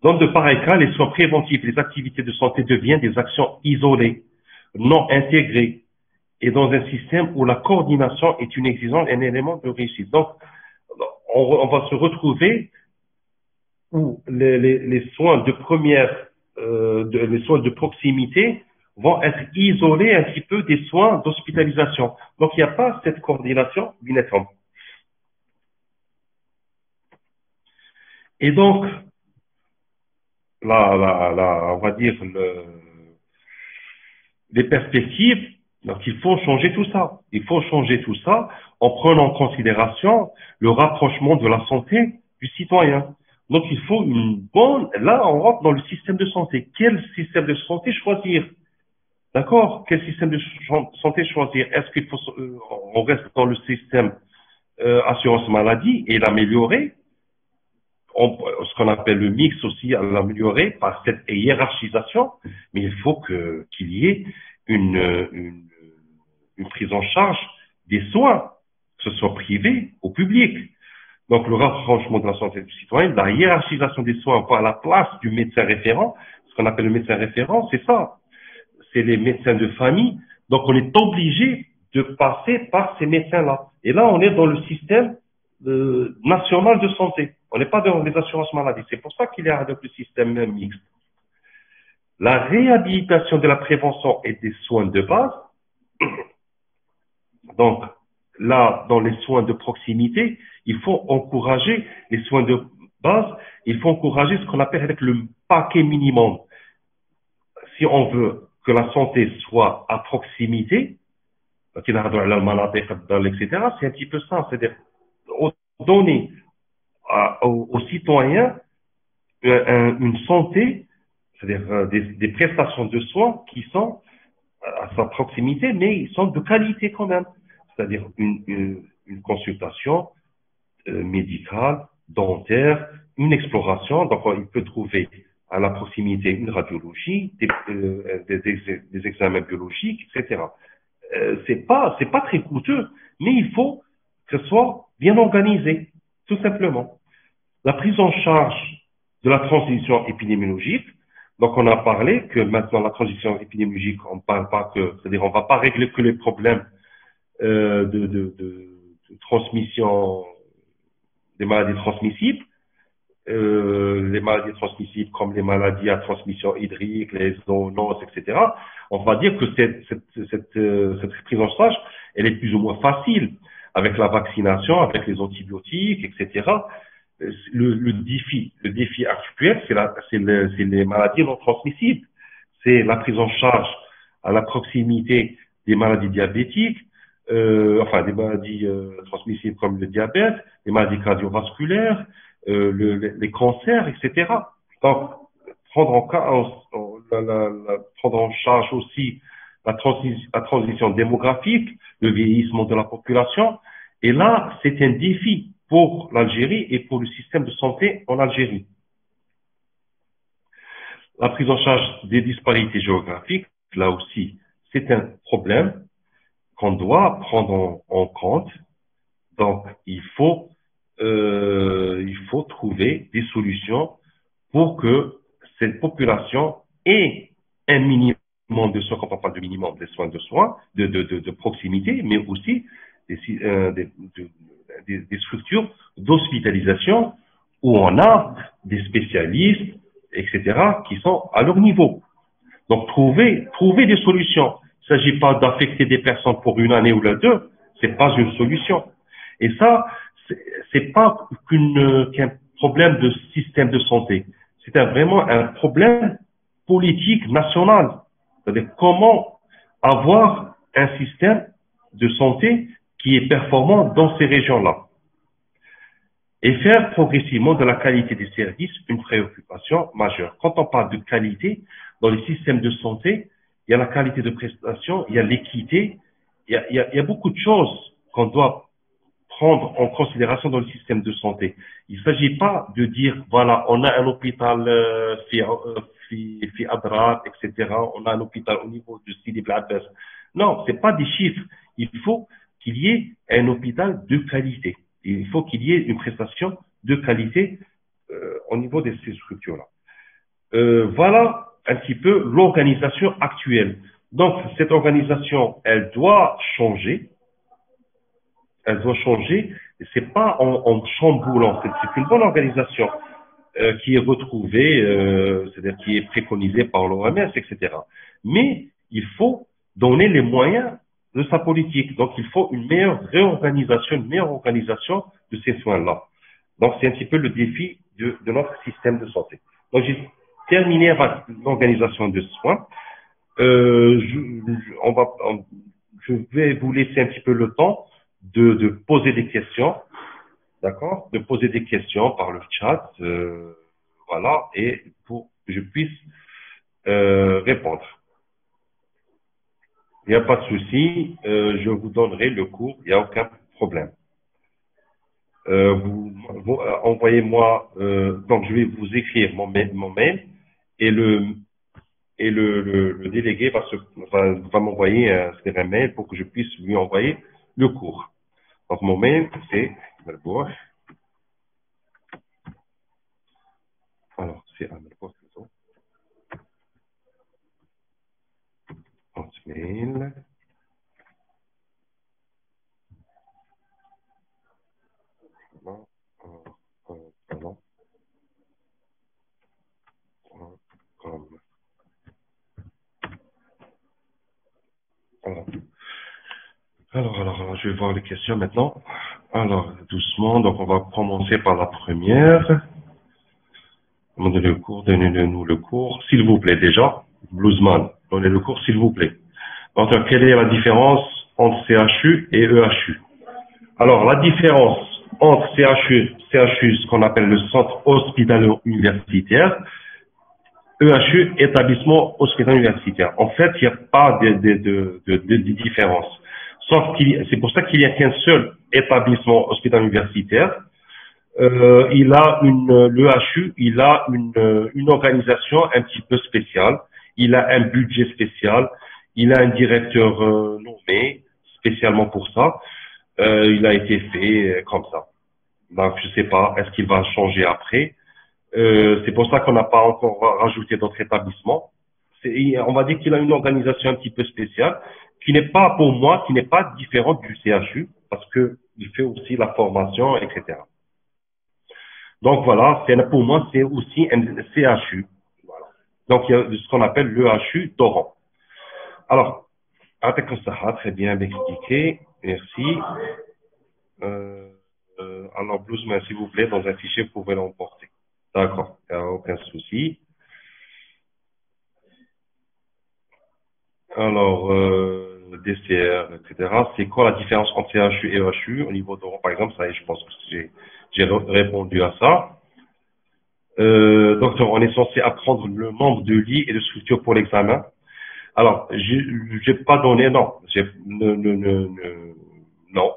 Dans de pareils cas, les soins préventifs, les activités de santé deviennent des actions isolées, non intégrées, et dans un système où la coordination est une exigence, un élément de réussite. Donc, on va se retrouver où les soins de les soins de proximité vont être isolés un petit peu des soins d'hospitalisation. Donc, il n'y a pas cette coordination uniforme. Et donc, on va dire les perspectives. Donc, il faut changer tout ça. Il faut changer tout ça en prenant en considération le rapprochement de la santé du citoyen. Donc, il faut là, on rentre dans le système de santé. Quel système de santé choisir? D'accord? Quel système de santé choisir? Est-ce qu'il faut, on reste dans le système assurance maladie et l'améliorer? Ce qu'on appelle le mix aussi, à l'améliorer par cette hiérarchisation, mais il faut qu'il y ait une prise en charge des soins, que ce soit privé ou public. Donc, le rapprochement de la santé du citoyen, la hiérarchisation des soins à la place du médecin référent. Ce qu'on appelle le médecin référent, c'est ça. C'est les médecins de famille. Donc, on est obligé de passer par ces médecins-là. Et là, on est dans le système national de santé. On n'est pas dans les assurances maladie. C'est pour ça qu'il y a donc le système mixte. La réhabilitation de la prévention et des soins de base. Donc, là, dans les soins de proximité, il faut encourager les soins de base. Il faut encourager ce qu'on appelle avec le paquet minimum. Si on veut que la santé soit à proximité, etc., c'est un petit peu ça. C'est-à-dire donner aux citoyens une santé, c'est-à-dire des prestations de soins qui sont à sa proximité, mais ils sont de qualité quand même. C'est-à-dire une consultation médicale, dentaire, une exploration. Donc, il peut trouver à la proximité une radiologie, des examens biologiques, etc. C'est pas très coûteux, mais il faut que ce soit bien organisé, tout simplement. La prise en charge de la transition épidémiologique. Donc, on a parlé que maintenant, la transition épidémiologique, on parle pas c'est-à-dire, on va pas régler que les problèmes de transmission des maladies transmissibles. Les maladies transmissibles comme les maladies à transmission hydrique, les zoonoses, etc. On va dire que cette prise en charge, elle est plus ou moins facile avec la vaccination, avec les antibiotiques, etc. Le défi actuel, c'est les maladies non transmissibles. C'est la prise en charge à la proximité des maladies diabétiques, des maladies transmissibles comme le diabète, les maladies cardiovasculaires, les cancers, etc. Donc, prendre en charge aussi la transition démographique, le vieillissement de la population. Et là, c'est un défi pour l'Algérie et pour le système de santé en Algérie. La prise en charge des disparités géographiques, là aussi, c'est un problème qu'on doit prendre en compte. Donc, il faut trouver des solutions pour que cette population ait un minimum de soins, quand on parle de minimum, des soins de proximité, mais aussi des structures d'hospitalisation où on a des spécialistes, etc., qui sont à leur niveau. Donc, trouver des solutions. Il ne s'agit pas d'affecter des personnes pour une année ou deux, c'est pas une solution. Et ça, c'est pas qu'un problème de système de santé. C'est vraiment un problème politique national. C'est-à-dire comment avoir un système de santé qui est performant dans ces régions-là. et faire progressivement de la qualité des services une préoccupation majeure. Quand on parle de qualité, dans les systèmes de santé, il y a la qualité de prestation, il y a l'équité, il y a beaucoup de choses qu'on doit prendre en considération dans le système de santé. Il ne s'agit pas de dire, voilà, on a un hôpital fi Adrat, etc. On a un hôpital au niveau de Sidi Bel Abbas. Non, c'est pas des chiffres. Il faut qu'il y ait un hôpital de qualité. Il faut qu'il y ait une prestation de qualité au niveau de ces structures-là. Voilà un petit peu l'organisation actuelle. Donc, cette organisation, elle doit changer. Elle doit changer. C'est pas en chamboulant. C'est une bonne organisation qui est retrouvée, c'est-à-dire qui est préconisée par l'OMS, etc. Mais il faut donner les moyens de sa politique. Donc, il faut une meilleure réorganisation, une meilleure organisation de ces soins-là. Donc, c'est un petit peu le défi de notre système de santé. Donc, j'ai terminé avec l'organisation de soins. Je vais vous laisser un petit peu le temps de poser des questions, d'accord, de poser des questions par le chat, voilà, et pour que je puisse répondre. Il n'y a pas de souci, je vous donnerai le cours, il n'y a aucun problème. Envoyez-moi, donc je vais vous écrire mon mail et le délégué va m'envoyer un mail pour que je puisse lui envoyer le cours. Donc mon mail c'est alors c'est mail. Pardon. Alors, je vais voir les questions maintenant. Alors, doucement, donc on va commencer par la première. Demandez le cours, donnez-nous le cours, s'il vous plaît, déjà. Bluesman, donnez le cours, s'il vous plaît. Donc, quelle est la différence entre CHU et EHU? Alors, la différence entre CHU, ce qu'on appelle le centre hospitalo-universitaire, EHU, établissement hospitalo-universitaire. En fait, il n'y a pas de différence. Sauf c'est pour ça qu'il n'y a qu'un seul établissement hospitalo-universitaire. L'EHU, il a une organisation un petit peu spéciale. Il a un budget spécial. Il a un directeur nommé spécialement pour ça. Il a été fait comme ça. Donc, je sais pas, est-ce qu'il va changer après? C'est pour ça qu'on n'a pas encore rajouté d'autres établissements. On va dire qu'il a une organisation un petit peu spéciale, qui n'est pas, pour moi, qui n'est pas différente du CHU, parce que il fait aussi la formation, etc. Donc voilà, pour moi, c'est aussi un CHU. Voilà. Donc il y a ce qu'on appelle l'EHU d'Oran. Alors, très bien expliqué, merci. Alors, Bluesman, s'il vous plaît, dans un fichier, vous pouvez l'emporter. D'accord, il n'y a aucun souci. Alors, DCR, etc. C'est quoi la différence entre CHU et EHU au niveau d'Oran, par exemple? Ça y est, je pense que j'ai répondu à ça. Docteur, on est censé apprendre le nombre de lits et de structures pour l'examen. Alors, j'ai pas donné, non, non,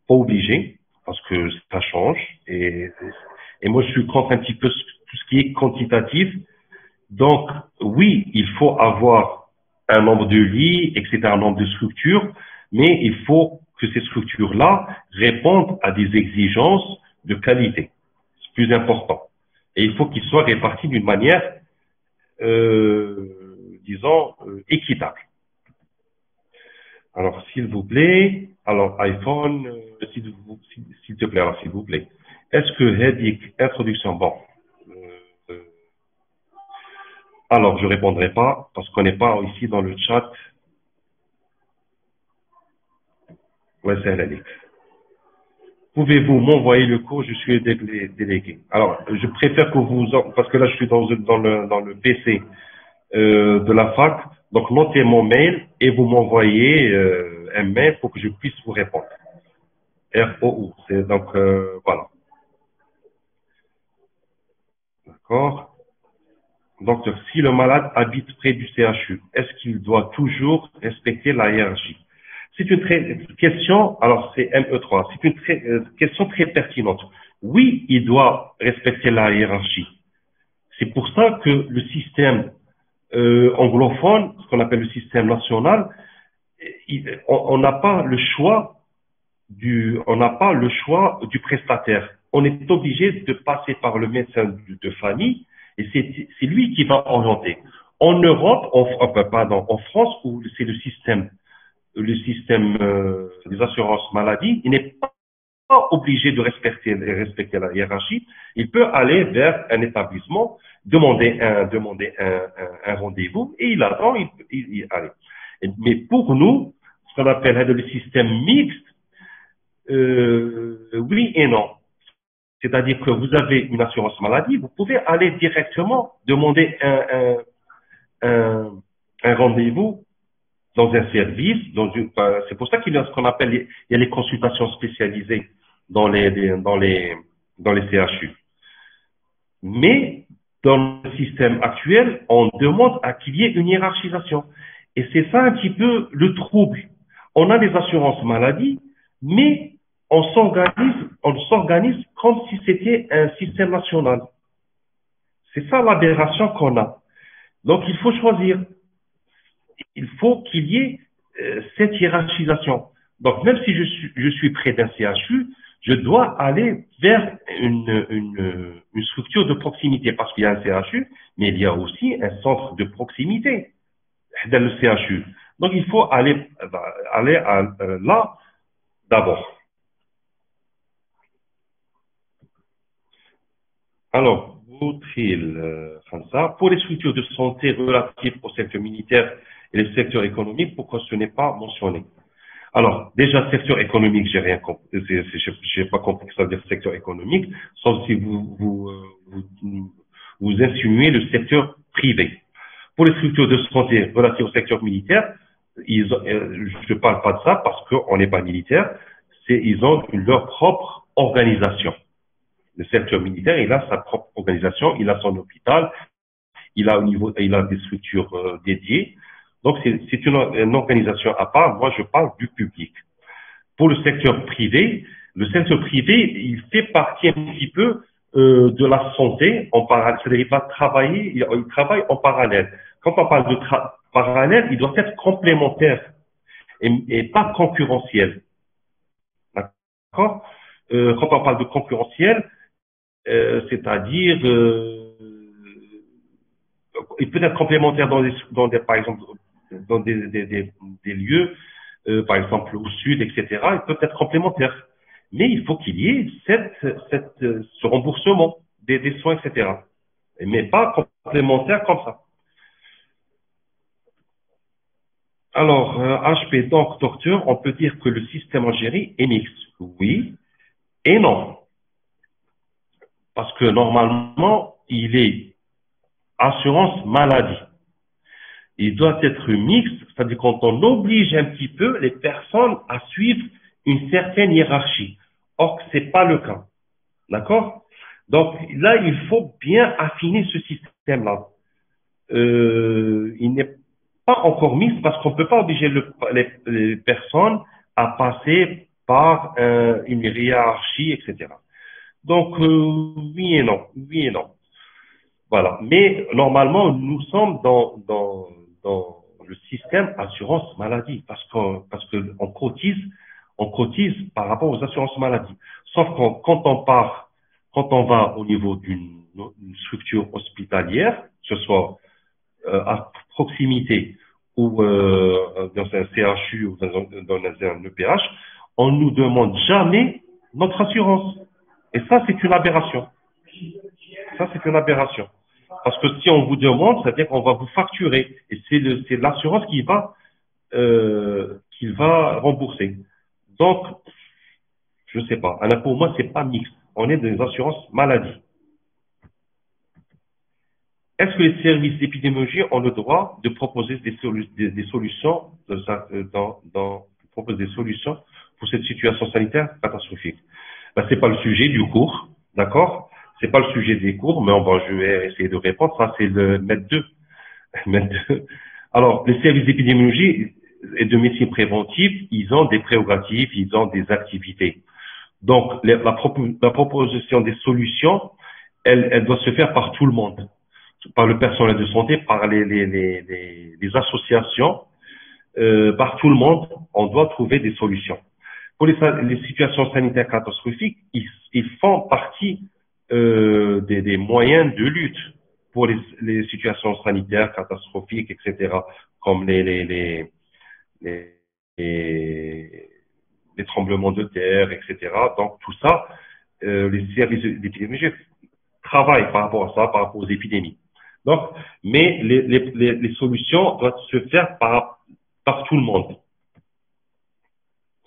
pas obligé, parce que ça change. Et moi, je suis contre un petit peu tout ce qui est quantitatif. Donc, oui, il faut avoir un nombre de lits, etc., un nombre de structures, mais il faut que ces structures-là répondent à des exigences de qualité. C'est plus important. Et il faut qu'ils soient répartis d'une manière, disons, équitable. Alors, s'il vous plaît, alors iPhone, s'il te plaît, alors s'il vous plaît. Est-ce que Hedik, introduction, bon. Alors, je répondrai pas parce qu'on n'est pas ici dans le chat. Ouais, c'est Hedik. Pouvez-vous m'envoyer le cours? Je suis délégué. Alors, je préfère que vous, parce que là, je suis dans le PC de la fac. Donc, notez mon mail et vous m'envoyez un mail pour que je puisse vous répondre. ROU. C'est donc voilà. D'accord. Donc, si le malade habite près du CHU, est-ce qu'il doit toujours respecter la hiérarchie? C'est une question, alors c'est ME3, c'est une question très pertinente. Oui, il doit respecter la hiérarchie. C'est pour ça que le système anglophone, ce qu'on appelle le système national, on n'a pas le choix on n'a pas le choix du prestataire. On est obligé de passer par le médecin de famille et c'est lui qui va orienter. En Europe, en France, où c'est le système des assurances maladie, il n'est pas obligé de respecter la hiérarchie. Il peut aller vers un établissement, demander un rendez-vous et il attend, allez. Mais pour nous, ce qu'on appelle le système mixte, oui et non. C'est-à-dire que vous avez une assurance maladie, vous pouvez aller directement demander un rendez-vous dans un service, c'est pour ça qu'il y a ce qu'on appelle, il y a les consultations spécialisées dans les CHU. Mais dans le système actuel, on demande à qu'il y ait une hiérarchisation. Et c'est ça un petit peu le trouble. On a des assurances maladie, mais on s'organise comme si c'était un système national. C'est ça l'aberration qu'on a. Donc il faut choisir. Il faut qu'il y ait cette hiérarchisation. Donc même si je suis près d'un CHU, je dois aller vers une structure de proximité parce qu'il y a un CHU, mais il y a aussi un centre de proximité dans le CHU. Donc il faut aller là d'abord. Alors, pour les structures de santé relatives au secteur militaire et le secteur économique, pourquoi ce n'est pas mentionné? Alors, déjà, secteur économique, j'ai rien compris, j'ai pas compris que ça veut dire secteur économique, sauf si vous insinuez le secteur privé. Pour les structures de santé relatives au secteur militaire, je ne parle pas de ça parce qu'on n'est pas militaire, ils ont leur propre organisation. Le secteur militaire, il a sa propre organisation, il a son hôpital, il a des structures dédiées. Donc, c'est une organisation à part. Moi, je parle du public. Pour le secteur privé, il fait partie un petit peu de la santé en parallèle. C'est-à-dire, il travaille en parallèle. Quand on parle de parallèle, il doit être complémentaire et pas concurrentiel. D'accord? Quand on parle de concurrentiel, c'est-à-dire il peut être complémentaire par exemple dans des lieux, par exemple au sud, etc. Il peut être complémentaire, mais il faut qu'il y ait ce remboursement des soins, etc. Mais pas complémentaire comme ça. Alors, HP, donc docteur, on peut dire que le système Algérie est mixte. Oui et non. Parce que normalement, il est assurance maladie. Il doit être mixte, c'est-à-dire quand on oblige un petit peu les personnes à suivre une certaine hiérarchie. Or, ce n'est pas le cas. D'accord? Donc là, il faut bien affiner ce système-là. Il n'est pas encore mixte parce qu'on ne peut pas obliger les personnes à passer par une hiérarchie, etc. Donc, oui et non, oui et non. Voilà. Mais normalement, nous sommes dans le système assurance maladie parce qu'on cotise par rapport aux assurances maladie. Sauf quand on va au niveau d'une structure hospitalière, que ce soit à proximité ou dans un CHU ou dans un EPH, on nous demande jamais notre assurance. Et ça, c'est une aberration. Ça, c'est une aberration. Parce que si on vous demande, c'est-à-dire qu'on va vous facturer. Et c'est l'assurance qui va rembourser. Donc, je ne sais pas. Alors pour moi, c'est pas mixte. On est dans les assurances maladie. Est-ce que les services d'épidémiologie ont le droit de proposer des solutions proposer des solutions pour cette situation sanitaire catastrophique? Ben, c'est pas le sujet du cours, d'accord? C'est pas le sujet des cours, mais bon, je vais essayer de répondre. Ça, c'est le MED 2. MED 2. Alors, les services d'épidémiologie et de médecine préventive, ils ont des prérogatives, ils ont des activités. Donc, la proposition des solutions, elle doit se faire par tout le monde, par le personnel de santé, par les associations, par tout le monde. On doit trouver des solutions. Pour les situations sanitaires catastrophiques, ils font partie des moyens de lutte pour les situations sanitaires catastrophiques, etc., comme les tremblements de terre, etc. Donc tout ça, les services d'épidémiologie travaillent par rapport à ça, par rapport aux épidémies. Donc, mais les solutions doivent se faire par tout le monde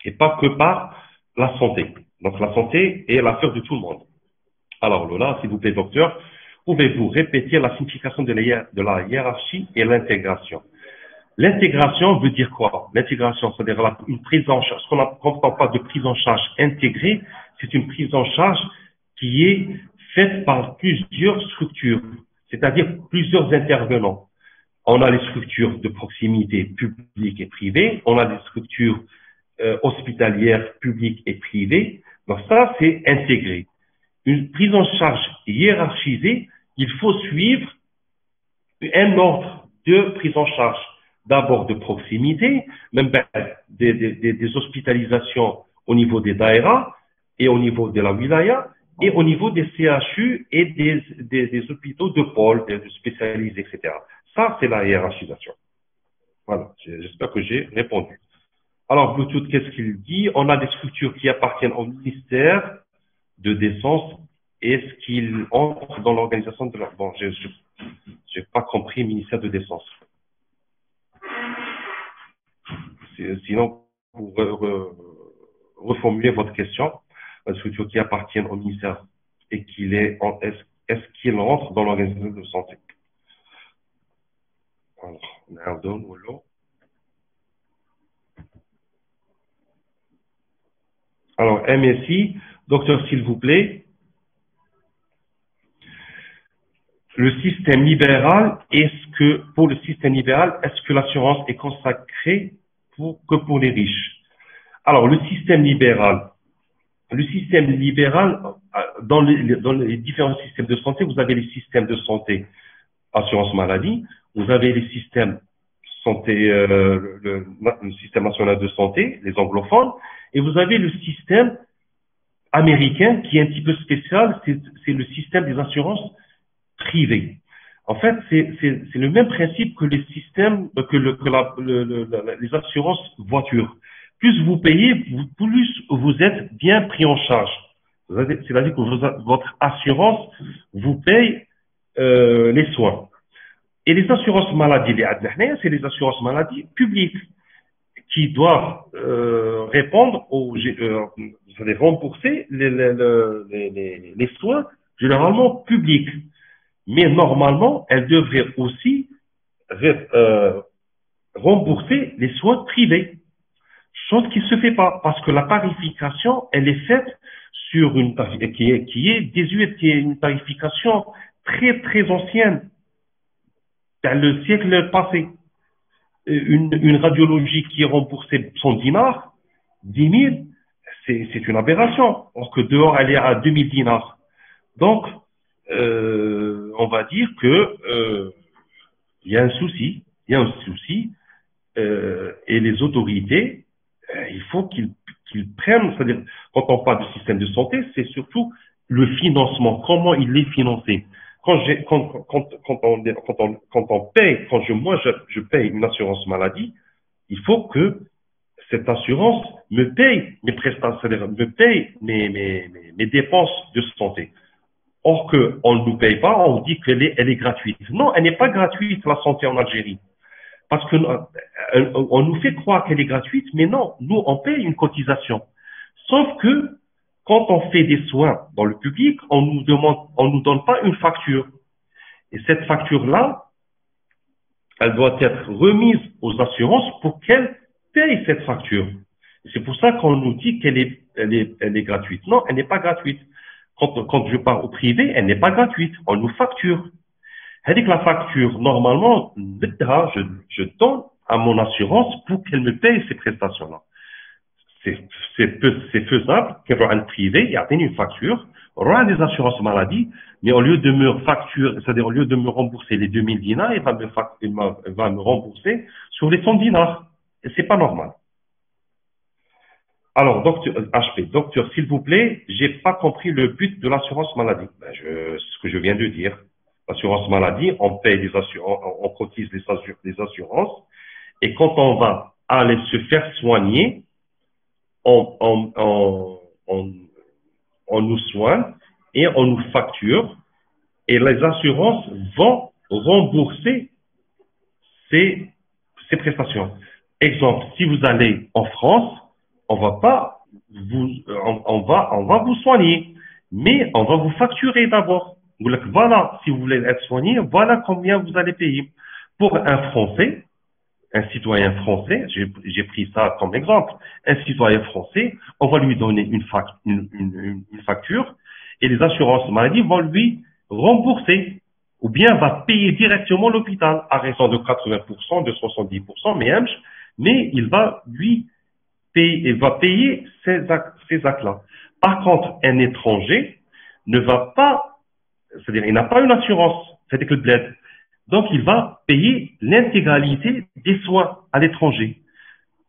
et pas que par la santé. Donc la santé est l'affaire de tout le monde. Alors Lola, s'il vous plaît, docteur, pouvez-vous répéter la signification de la hiérarchie et l'intégration? L'intégration veut dire quoi? L'intégration, c'est-à-dire une prise en charge. Quand on parle de prise en charge intégrée, c'est une prise en charge qui est faite par plusieurs structures, c'est-à-dire plusieurs intervenants. On a les structures de proximité publiques et privées, on a des structures hospitalières publiques et privées. Donc ça, c'est intégré. Une prise en charge hiérarchisée, il faut suivre un ordre de prise en charge. D'abord de proximité, même des hospitalisations au niveau des daïras et au niveau de la wilaya et au niveau des CHU et des hôpitaux de pôle, de spécialisés, etc. Ça, c'est la hiérarchisation. Voilà, j'espère que j'ai répondu. Alors, Bluetooth, qu'est-ce qu'il dit? On a des structures qui appartiennent au ministère de Défense. Est-ce qu'ils entrent dans l'organisation de la... Bon, j'ai pas compris ministère de Défense. Sinon, pour reformuler votre question, la structure qui appartient au ministère et est-ce qu'il entre dans l'organisation de santé? Alors, MSI, docteur, s'il vous plaît, le système libéral, pour le système libéral, est-ce que l'assurance est consacrée que pour les riches? Alors, le système libéral, dans les différents systèmes de santé, vous avez les systèmes de santé, assurance maladie, vous avez les systèmes santé, le système national de santé, les anglophones, et vous avez le système américain qui est un petit peu spécial, c'est le système des assurances privées. En fait, c'est le même principe que les systèmes, les assurances voitures. Plus vous payez, plus vous êtes bien pris en charge. C'est-à-dire que votre assurance vous paye les soins. Et les assurances maladies, c'est les assurances maladies publiques qui doivent répondre vous allez rembourser les soins généralement publics. Mais normalement, elles devraient aussi rembourser les soins privés. Chose qui ne se fait pas, parce que la tarification, elle est faite sur qui est désuète, qui est une tarification très très ancienne, dans le siècle passé. Une radiologie qui est remboursée 100 dinars, 10 000, c'est une aberration. Or que dehors, elle est à 2000 dinars. Donc, on va dire que il y a un souci, et les autorités, il faut qu'ils prennent, c'est-à-dire quand on parle du système de santé, c'est surtout le financement, comment il est financé. Quand on paye, moi je paye une assurance maladie, il faut que cette assurance me paye mes prestations, c'est-à-dire me paye mes dépenses de santé. Or qu'on ne nous paye pas, on dit qu'elle est gratuite. Non, elle n'est pas gratuite, la santé en Algérie. Parce que on nous fait croire qu'elle est gratuite, mais non, nous on paye une cotisation. Sauf que quand on fait des soins dans le public, on nous donne pas une facture. Et cette facture-là, elle doit être remise aux assurances pour qu'elles payent cette facture. C'est pour ça qu'on nous dit qu'elle est gratuite. Non, elle n'est pas gratuite. Quand je pars au privé, elle n'est pas gratuite. On nous facture. C'est-à-dire que la facture, normalement, je donne à mon assurance pour qu'elle me paye ces prestations-là. C'est faisable qu'elle aura un privé, il y a une facture, aura des assurances maladie, mais au lieu de me facture, c'est-à-dire au lieu de me rembourser les 2000 dinars, il va me rembourser sur les 100 dinars. Et c'est pas normal. Alors, docteur, s'il vous plaît, j'ai pas compris le but de l'assurance maladie. Ce que je viens de dire. L'assurance maladie, on paye des assurances, on cotise des assurances, et quand on va aller se faire soigner, on nous soigne et on nous facture, et les assurances vont rembourser ces prestations. Exemple, si vous allez en France, on va vous soigner, mais on va vous facturer d'abord. Voilà, si vous voulez être soigné, voilà combien vous allez payer. Pour un Français, un citoyen français, j'ai pris ça comme exemple, un citoyen français, on va lui donner une facture et les assurances maladie vont lui rembourser ou bien va payer directement l'hôpital à raison de 80%, de 70%, mais il va payer ces actes-là. Par contre, un étranger ne va pas, c'est-à-dire il n'a pas une assurance, c'est-à-dire que le bled. Donc, il va payer l'intégralité des soins à l'étranger.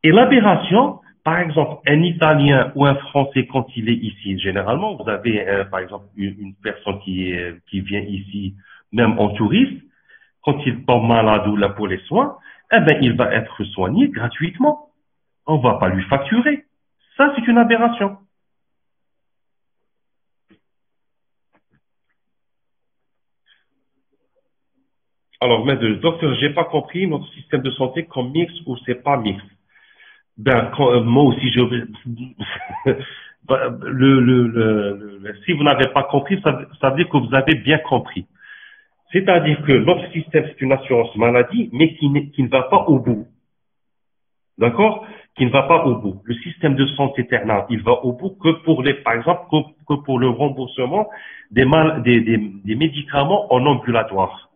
Et l'aberration, par exemple, un Italien ou un Français, quand il est ici, généralement, vous avez, par exemple, une personne qui vient ici, même en touriste, quand il tombe malade ou là pour les soins, eh ben, il va être soigné gratuitement. On ne va pas lui facturer. Ça, c'est une aberration. Alors, mais docteur, j'ai pas compris notre système de santé comme mixte ou c'est pas mixte. Moi aussi, si vous n'avez pas compris, ça veut dire que vous avez bien compris. C'est-à-dire que notre système, c'est une assurance maladie, mais qui ne va pas au bout. D'accord? Qui ne va pas au bout. Le système de santé terminale, il va au bout que pour par exemple, que pour le remboursement des médicaments en ambulatoire.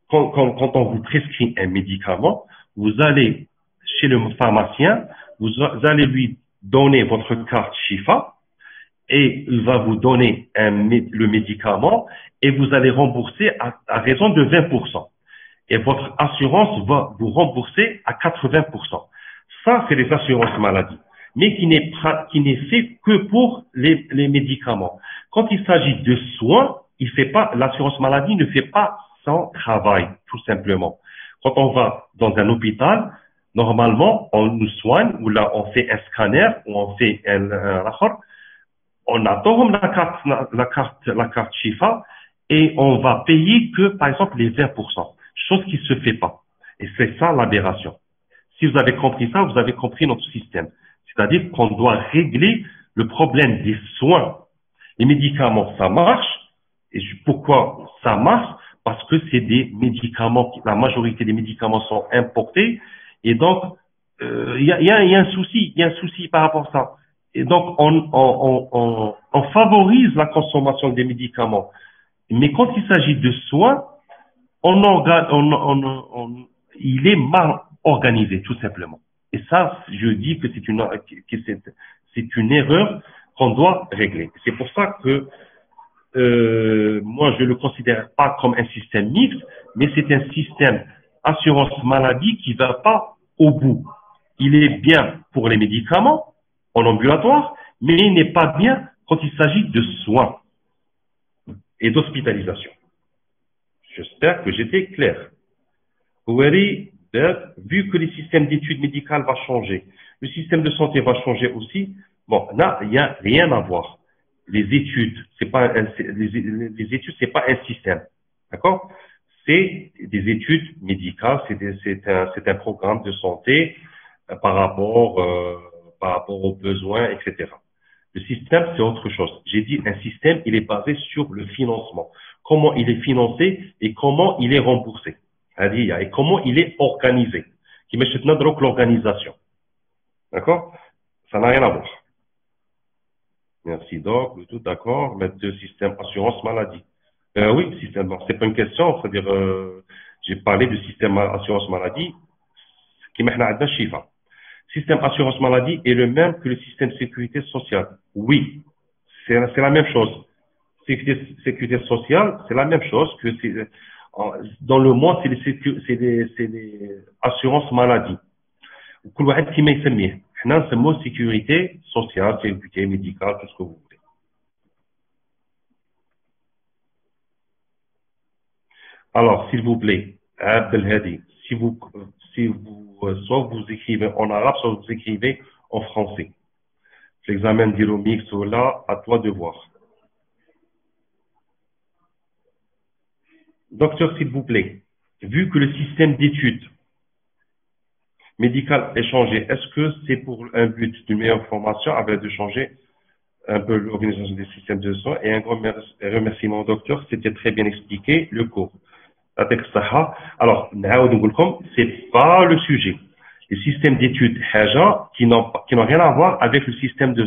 Quand on vous prescrit un médicament, vous allez chez le pharmacien, vous allez lui donner votre carte Shifa et il va vous donner le médicament et vous allez rembourser à raison de 20%. Et votre assurance va vous rembourser à 80%. Ça, c'est les assurances maladie, mais qui n'est fait que pour les médicaments. Quand il s'agit de soins, l'assurance maladie ne fait pas son travail, tout simplement. Quand on va dans un hôpital, normalement, on nous soigne, ou là, on fait un scanner, ou on fait on attend la carte Shifa, et on va payer que, par exemple, les 20%. Chose qui se fait pas. Et c'est ça l'aberration. Si vous avez compris ça, vous avez compris notre système. C'est-à-dire qu'on doit régler le problème des soins. Les médicaments, ça marche. Et pourquoi ça marche? Parce que c'est des médicaments, la majorité des médicaments sont importés. Et donc, il y a un souci par rapport à ça. Et donc, on favorise la consommation des médicaments. Mais quand il s'agit de soins, il est mal organisé, tout simplement. Et ça, je dis que c'est une erreur qu'on doit régler. C'est pour ça que moi, je ne le considère pas comme un système mixte, mais c'est un système assurance maladie qui ne va pas au bout. Il est bien pour les médicaments en ambulatoire, mais il n'est pas bien quand il s'agit de soins et d'hospitalisation. J'espère que j'étais clair. Vous voyez, vu que le système d'études médicales va changer, le système de santé va changer aussi. Bon, là, il n'y a rien à voir. Les études, c'est pas un système, d'accord? C'est des études médicales, c'est un programme de santé par rapport aux besoins, etc. Le système, c'est autre chose. J'ai dit un système, il est basé sur le financement. Comment il est financé et comment il est remboursé. C'est-à-dire, et comment il est organisé. Qui met l'organisation. D'accord? Ça n'a rien à voir. Merci, donc, le tout d'accord. Mettre le système assurance maladie. Oui, système, bon, c'est pas une question, c'est-à-dire, j'ai parlé du système assurance maladie, qui maintenant a chiffre. Système assurance maladie est le même que le système sécurité sociale. Oui, c'est la même chose. Sécurité sociale, c'est la même chose que dans le monde, c'est les assurances maladie. كل واحد كيما يسميه حنا نسموه sécurité sociale, sécurité médicale, tout ce que vous voulez. Alors, s'il vous plaît, Abdelhadi, soit vous écrivez en arabe, soit vous écrivez en français. L'examen d'Iromix, là, à toi de voir. Docteur, s'il vous plaît, vu que le système d'études médicales est changé, est-ce que c'est pour un but d'une meilleure formation avec de changer un peu l'organisation des systèmes de soins? Et un grand remerciement au docteur, c'était très bien expliqué, le cours. Alors, c'est pas le sujet. Les systèmes d'études qui n'ont rien à voir avec le système de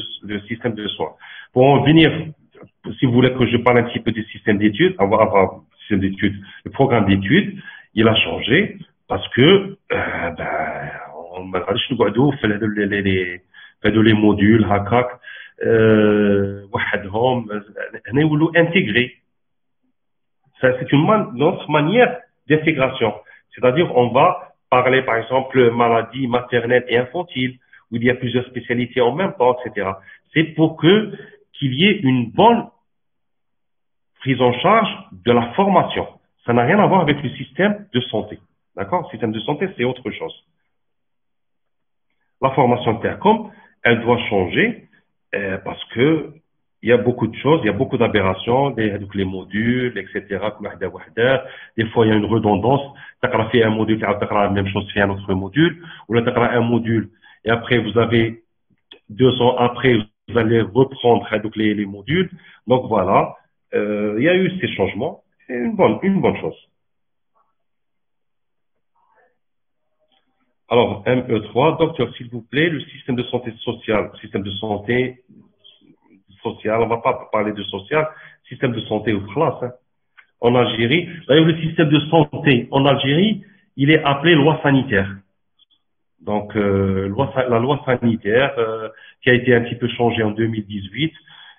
soins. Pour en venir, si vous voulez que je parle un petit peu du système d'études, avoir le système d'études, le programme d'études, il a changé parce que on m'a fait les modules هكاك وحدهم هنا يولوا intégrés. C'est une autre manière d'intégration. C'est-à-dire, on va parler, par exemple, maladie maternelle et infantile, où il y a plusieurs spécialités en même temps, etc. C'est pour qu'il y ait une bonne prise en charge de la formation. Ça n'a rien à voir avec le système de santé. D'accord? Le système de santé, c'est autre chose. La formation TERCOM, elle doit changer parce que il y a beaucoup de choses, il y a beaucoup d'aberrations, les modules, etc. Des fois, il y a une redondance. Tu as fait un module, tu as la même chose fait un autre module, ou là, tu as un module, et après, vous avez 2 ans après, vous allez reprendre les modules. Donc voilà, il y a eu ces changements. C'est une bonne chose. Alors, ME3, docteur, s'il vous plaît, le système de santé sociale, on va pas parler de social, système de santé ou classe, hein. En Algérie, d'ailleurs, le système de santé en Algérie, il est appelé loi sanitaire. Donc, la loi sanitaire qui a été un petit peu changée en 2018,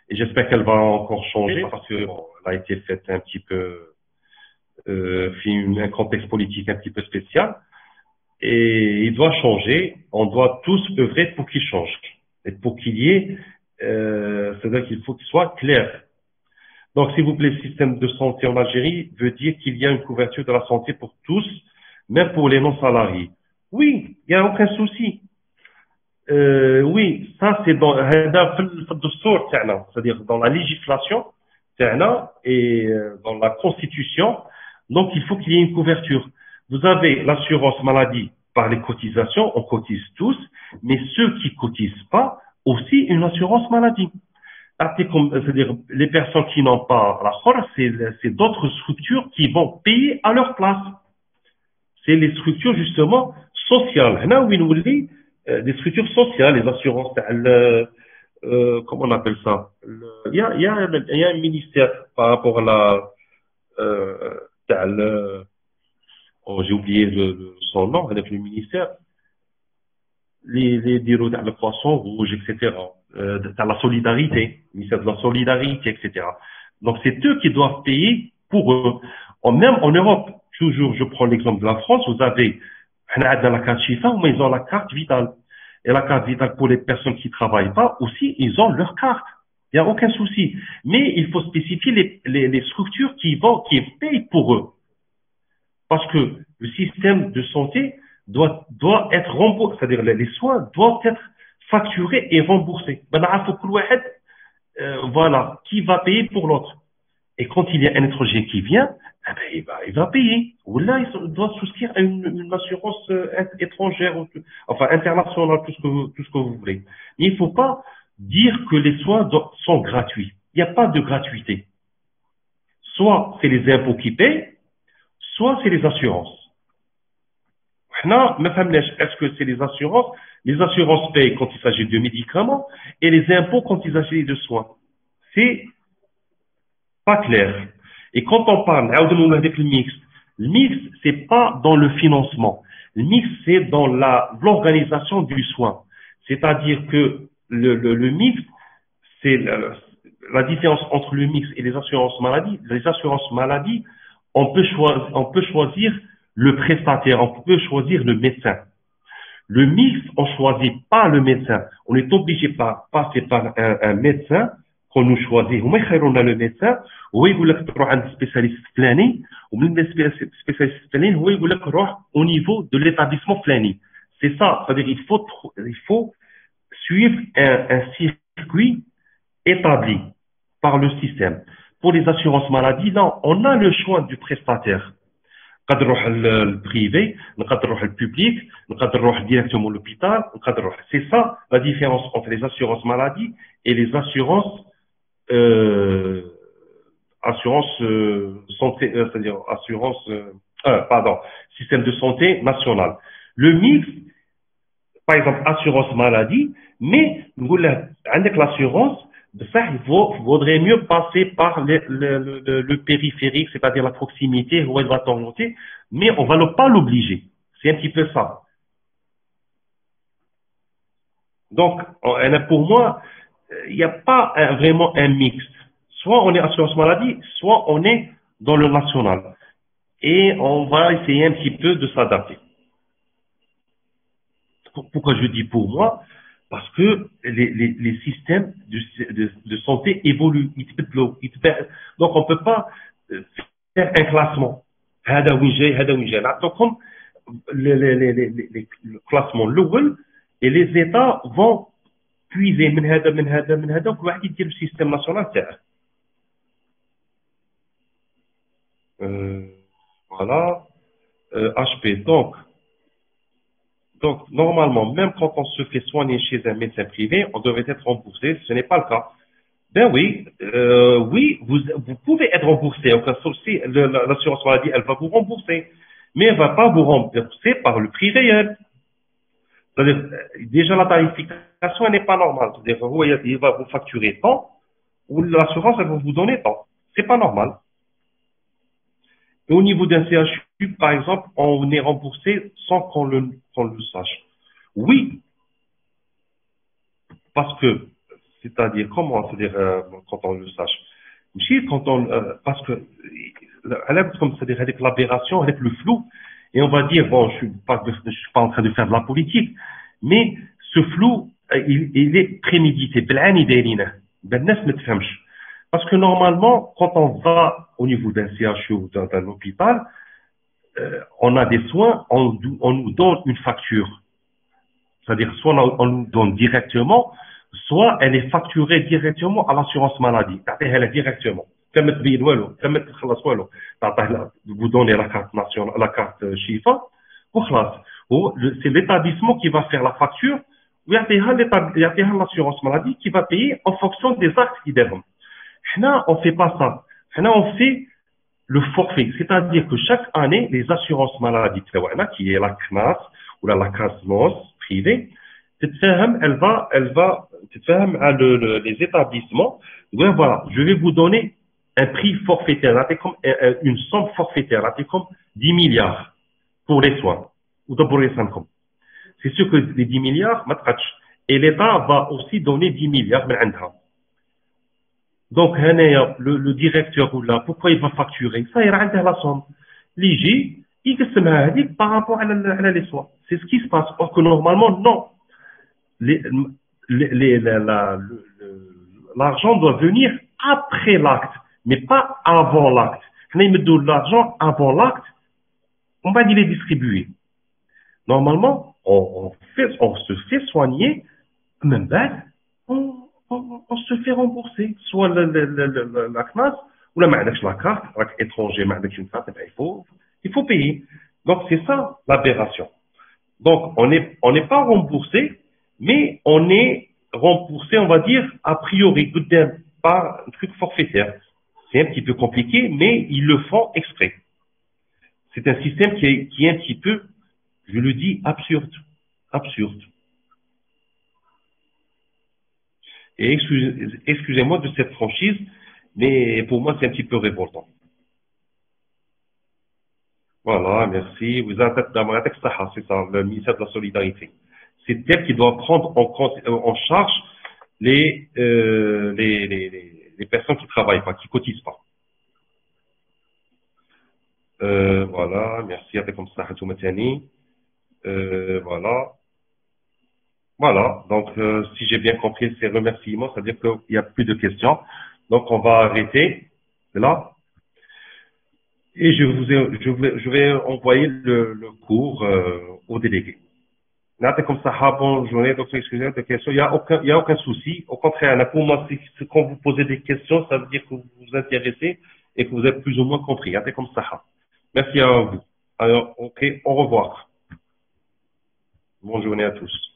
et j'espère qu'elle va encore changer parce qu'elle a été faite un petit peu, un contexte politique un petit peu spécial. Et il doit changer, on doit tous œuvrer pour qu'il change. Et pour qu'il y ait, c'est-à-dire qu'il faut qu'il soit clair. Donc, s'il vous plaît, le système de santé en Algérie veut dire qu'il y a une couverture de la santé pour tous, même pour les non-salariés. Oui, il n'y a aucun souci. Oui, ça c'est c'est-à-dire dans la législation et dans la constitution. Donc, il faut qu'il y ait une couverture. Vous avez l'assurance maladie par les cotisations, on cotise tous, mais ceux qui cotisent pas, aussi une assurance maladie. C'est-à-dire les personnes qui n'ont pas la khor, c'est d'autres structures qui vont payer à leur place. C'est les structures justement sociales. Là où il nous dit des structures sociales, les assurances, comment on appelle ça? Il y a un ministère par rapport à j'ai oublié son nom, avec le ministère, les bureaux de le poisson rouge, etc. La solidarité, le ministère de la solidarité, etc. Donc c'est eux qui doivent payer pour eux. Même en Europe, toujours, je prends l'exemple de la France, vous avez la carte Chifa, mais ils ont la carte vitale. Et la carte vitale pour les personnes qui travaillent pas, aussi, ils ont leur carte. Il n'y a aucun souci. Mais il faut spécifier les structures qui payent pour eux. Parce que le système de santé doit être remboursé, c'est-à-dire les soins doivent être facturés et remboursés. Voilà, qui va payer pour l'autre. Et quand il y a un étranger qui vient, il va payer. Ou là, il doit souscrire à une assurance étrangère, enfin internationale, tout ce que vous voulez. Mais il ne faut pas dire que les soins sont gratuits. Il n'y a pas de gratuité. Soit c'est les impôts qui payent, soit c'est les assurances. Maintenant, est-ce que c'est les assurances? Les assurances payent quand il s'agit de médicaments et les impôts quand il s'agit de soins. C'est pas clair. Et quand on parle avec le mix, c'est pas dans le financement. Le mix, c'est dans l'organisation du soin. C'est-à-dire que le mix, c'est la différence entre le mix et les assurances maladie. Les assurances maladie, on peut choisir le prestataire, on peut choisir le médecin. Le mix, on choisit pas le médecin. On est obligé par passer par un médecin qu'on nous choisit. On a le médecin, ou il veut تروح عند spécialiste فلاني, ou même spécialiste فلاني, ou il veut تروح au niveau de l'établissement فلاني. C'est ça. C'est-à-dire il faut suivre un circuit établi par le système. Pour les assurances maladie, non, on a le choix du prestataire. نقدر نروح البريفي نقدر نروح البوبليك نقدر نروح directement l'hôpital نقدر نروح c'est ça la différence entre les assurances maladie et les assurances santé c'est-à-dire pardon système de santé national le mix par exemple assurance maladie mais نقول له عندك l'assurance ça, il vaudrait mieux passer par le périphérique, c'est-à-dire la proximité, où elle va t'orienter, mais on va pas l'obliger. C'est un petit peu ça. Donc, pour moi, il n'y a pas vraiment un mix. Soit on est assurance maladie, soit on est dans le national. Et on va essayer un petit peu de s'adapter. Pourquoi je dis pour moi? Parce que les systèmes de santé évoluent. Donc, on ne peut pas faire un classement. Donc, le classement, et les États vont puiser donc, le système national. Voilà. HP. Donc, normalement, même quand on se fait soigner chez un médecin privé, on devrait être remboursé. Ce n'est pas le cas. Ben oui, oui, vous pouvez être remboursé. Sauf si l'assurance maladie, elle va vous rembourser. Mais elle ne va pas vous rembourser par le prix réel. C'est-à-dire, déjà, la tarification, elle n'est pas normale. C'est-à-dire, il va vous facturer tant, ou l'assurance, elle va vous donner tant. C'est pas normal. Et au niveau d'un CHU, par exemple, on est remboursé sans qu'on le sache. Oui, parce que, c'est-à-dire, comment, c'est-à-dire, quand on le sache. Parce que, c'est-à-dire, avec l'aberration, avec le flou, et on va dire, bon, je suis pas en train de faire de la politique, mais ce flou, il est prémédité. Parce que normalement, quand on va au niveau d'un CHU ou d'un hôpital, on a des soins, on nous donne une facture. C'est-à-dire, soit on nous donne directement, soit elle est facturée directement à l'assurance maladie. Elle est directement. Vous donnez la carte nationale, la carte Chifa, c'est l'établissement qui va faire la facture, ou il y a l'assurance maladie qui va payer en fonction des actes qui déroulent. Là, on fait pas ça. Là, on fait le forfait. C'est-à-dire que chaque année, les assurances maladies, qui est la CNAS ou la CASMOS privée, elle va, les établissements, voilà, je vais vous donner un prix forfaitaire, comme une somme forfaitaire, comme 10 milliards pour les soins, ou pour les symptômes. C'est sûr que les 10 milliards, et l'État va aussi donner 10 milliards, donc, le directeur ou là, pourquoi il va facturer? Ça ira à la somme. L'IG, il se dit par rapport à les soins. C'est ce qui se passe. Or que normalement, non. L'argent doit venir après l'acte, mais pas avant l'acte. Quand il me donne l'argent avant l'acte, on va les distribuer. Normalement, on se fait soigner, même ben, on se fait rembourser. Soit la CNAS, ou la carte, étranger, une carte, il faut payer. Donc, c'est ça l'aberration. Donc, on n'est pas remboursé, mais on est remboursé, on va dire, a priori, par un truc forfaitaire. C'est un petit peu compliqué, mais ils le font exprès. C'est un système qui est un petit peu Je le dis absurde. Absurde. Et excusez-moi de cette franchise, mais pour moi, c'est un petit peu révoltant. Voilà, merci. Vous êtes c'est ça, le ministère de la Solidarité. C'est elle qui doit prendre en charge les personnes qui travaillent pas, qui cotisent pas. Voilà, merci. Avec comme ça, voilà. Voilà. Donc, si j'ai bien compris ces remerciements, c'est-à-dire qu'il n'y a plus de questions. Donc, on va arrêter là. Et je vais envoyer le cours au délégué. Comme ça, bonne journée, docteur, excusez-moi de questions. Il y a aucun souci. Au contraire, là, pour moi, quand vous posez des questions, ça veut dire que vous vous intéressez et que vous êtes plus ou moins compris. Comme ça. Merci à vous. Alors, ok, au revoir. Bonne journée à tous.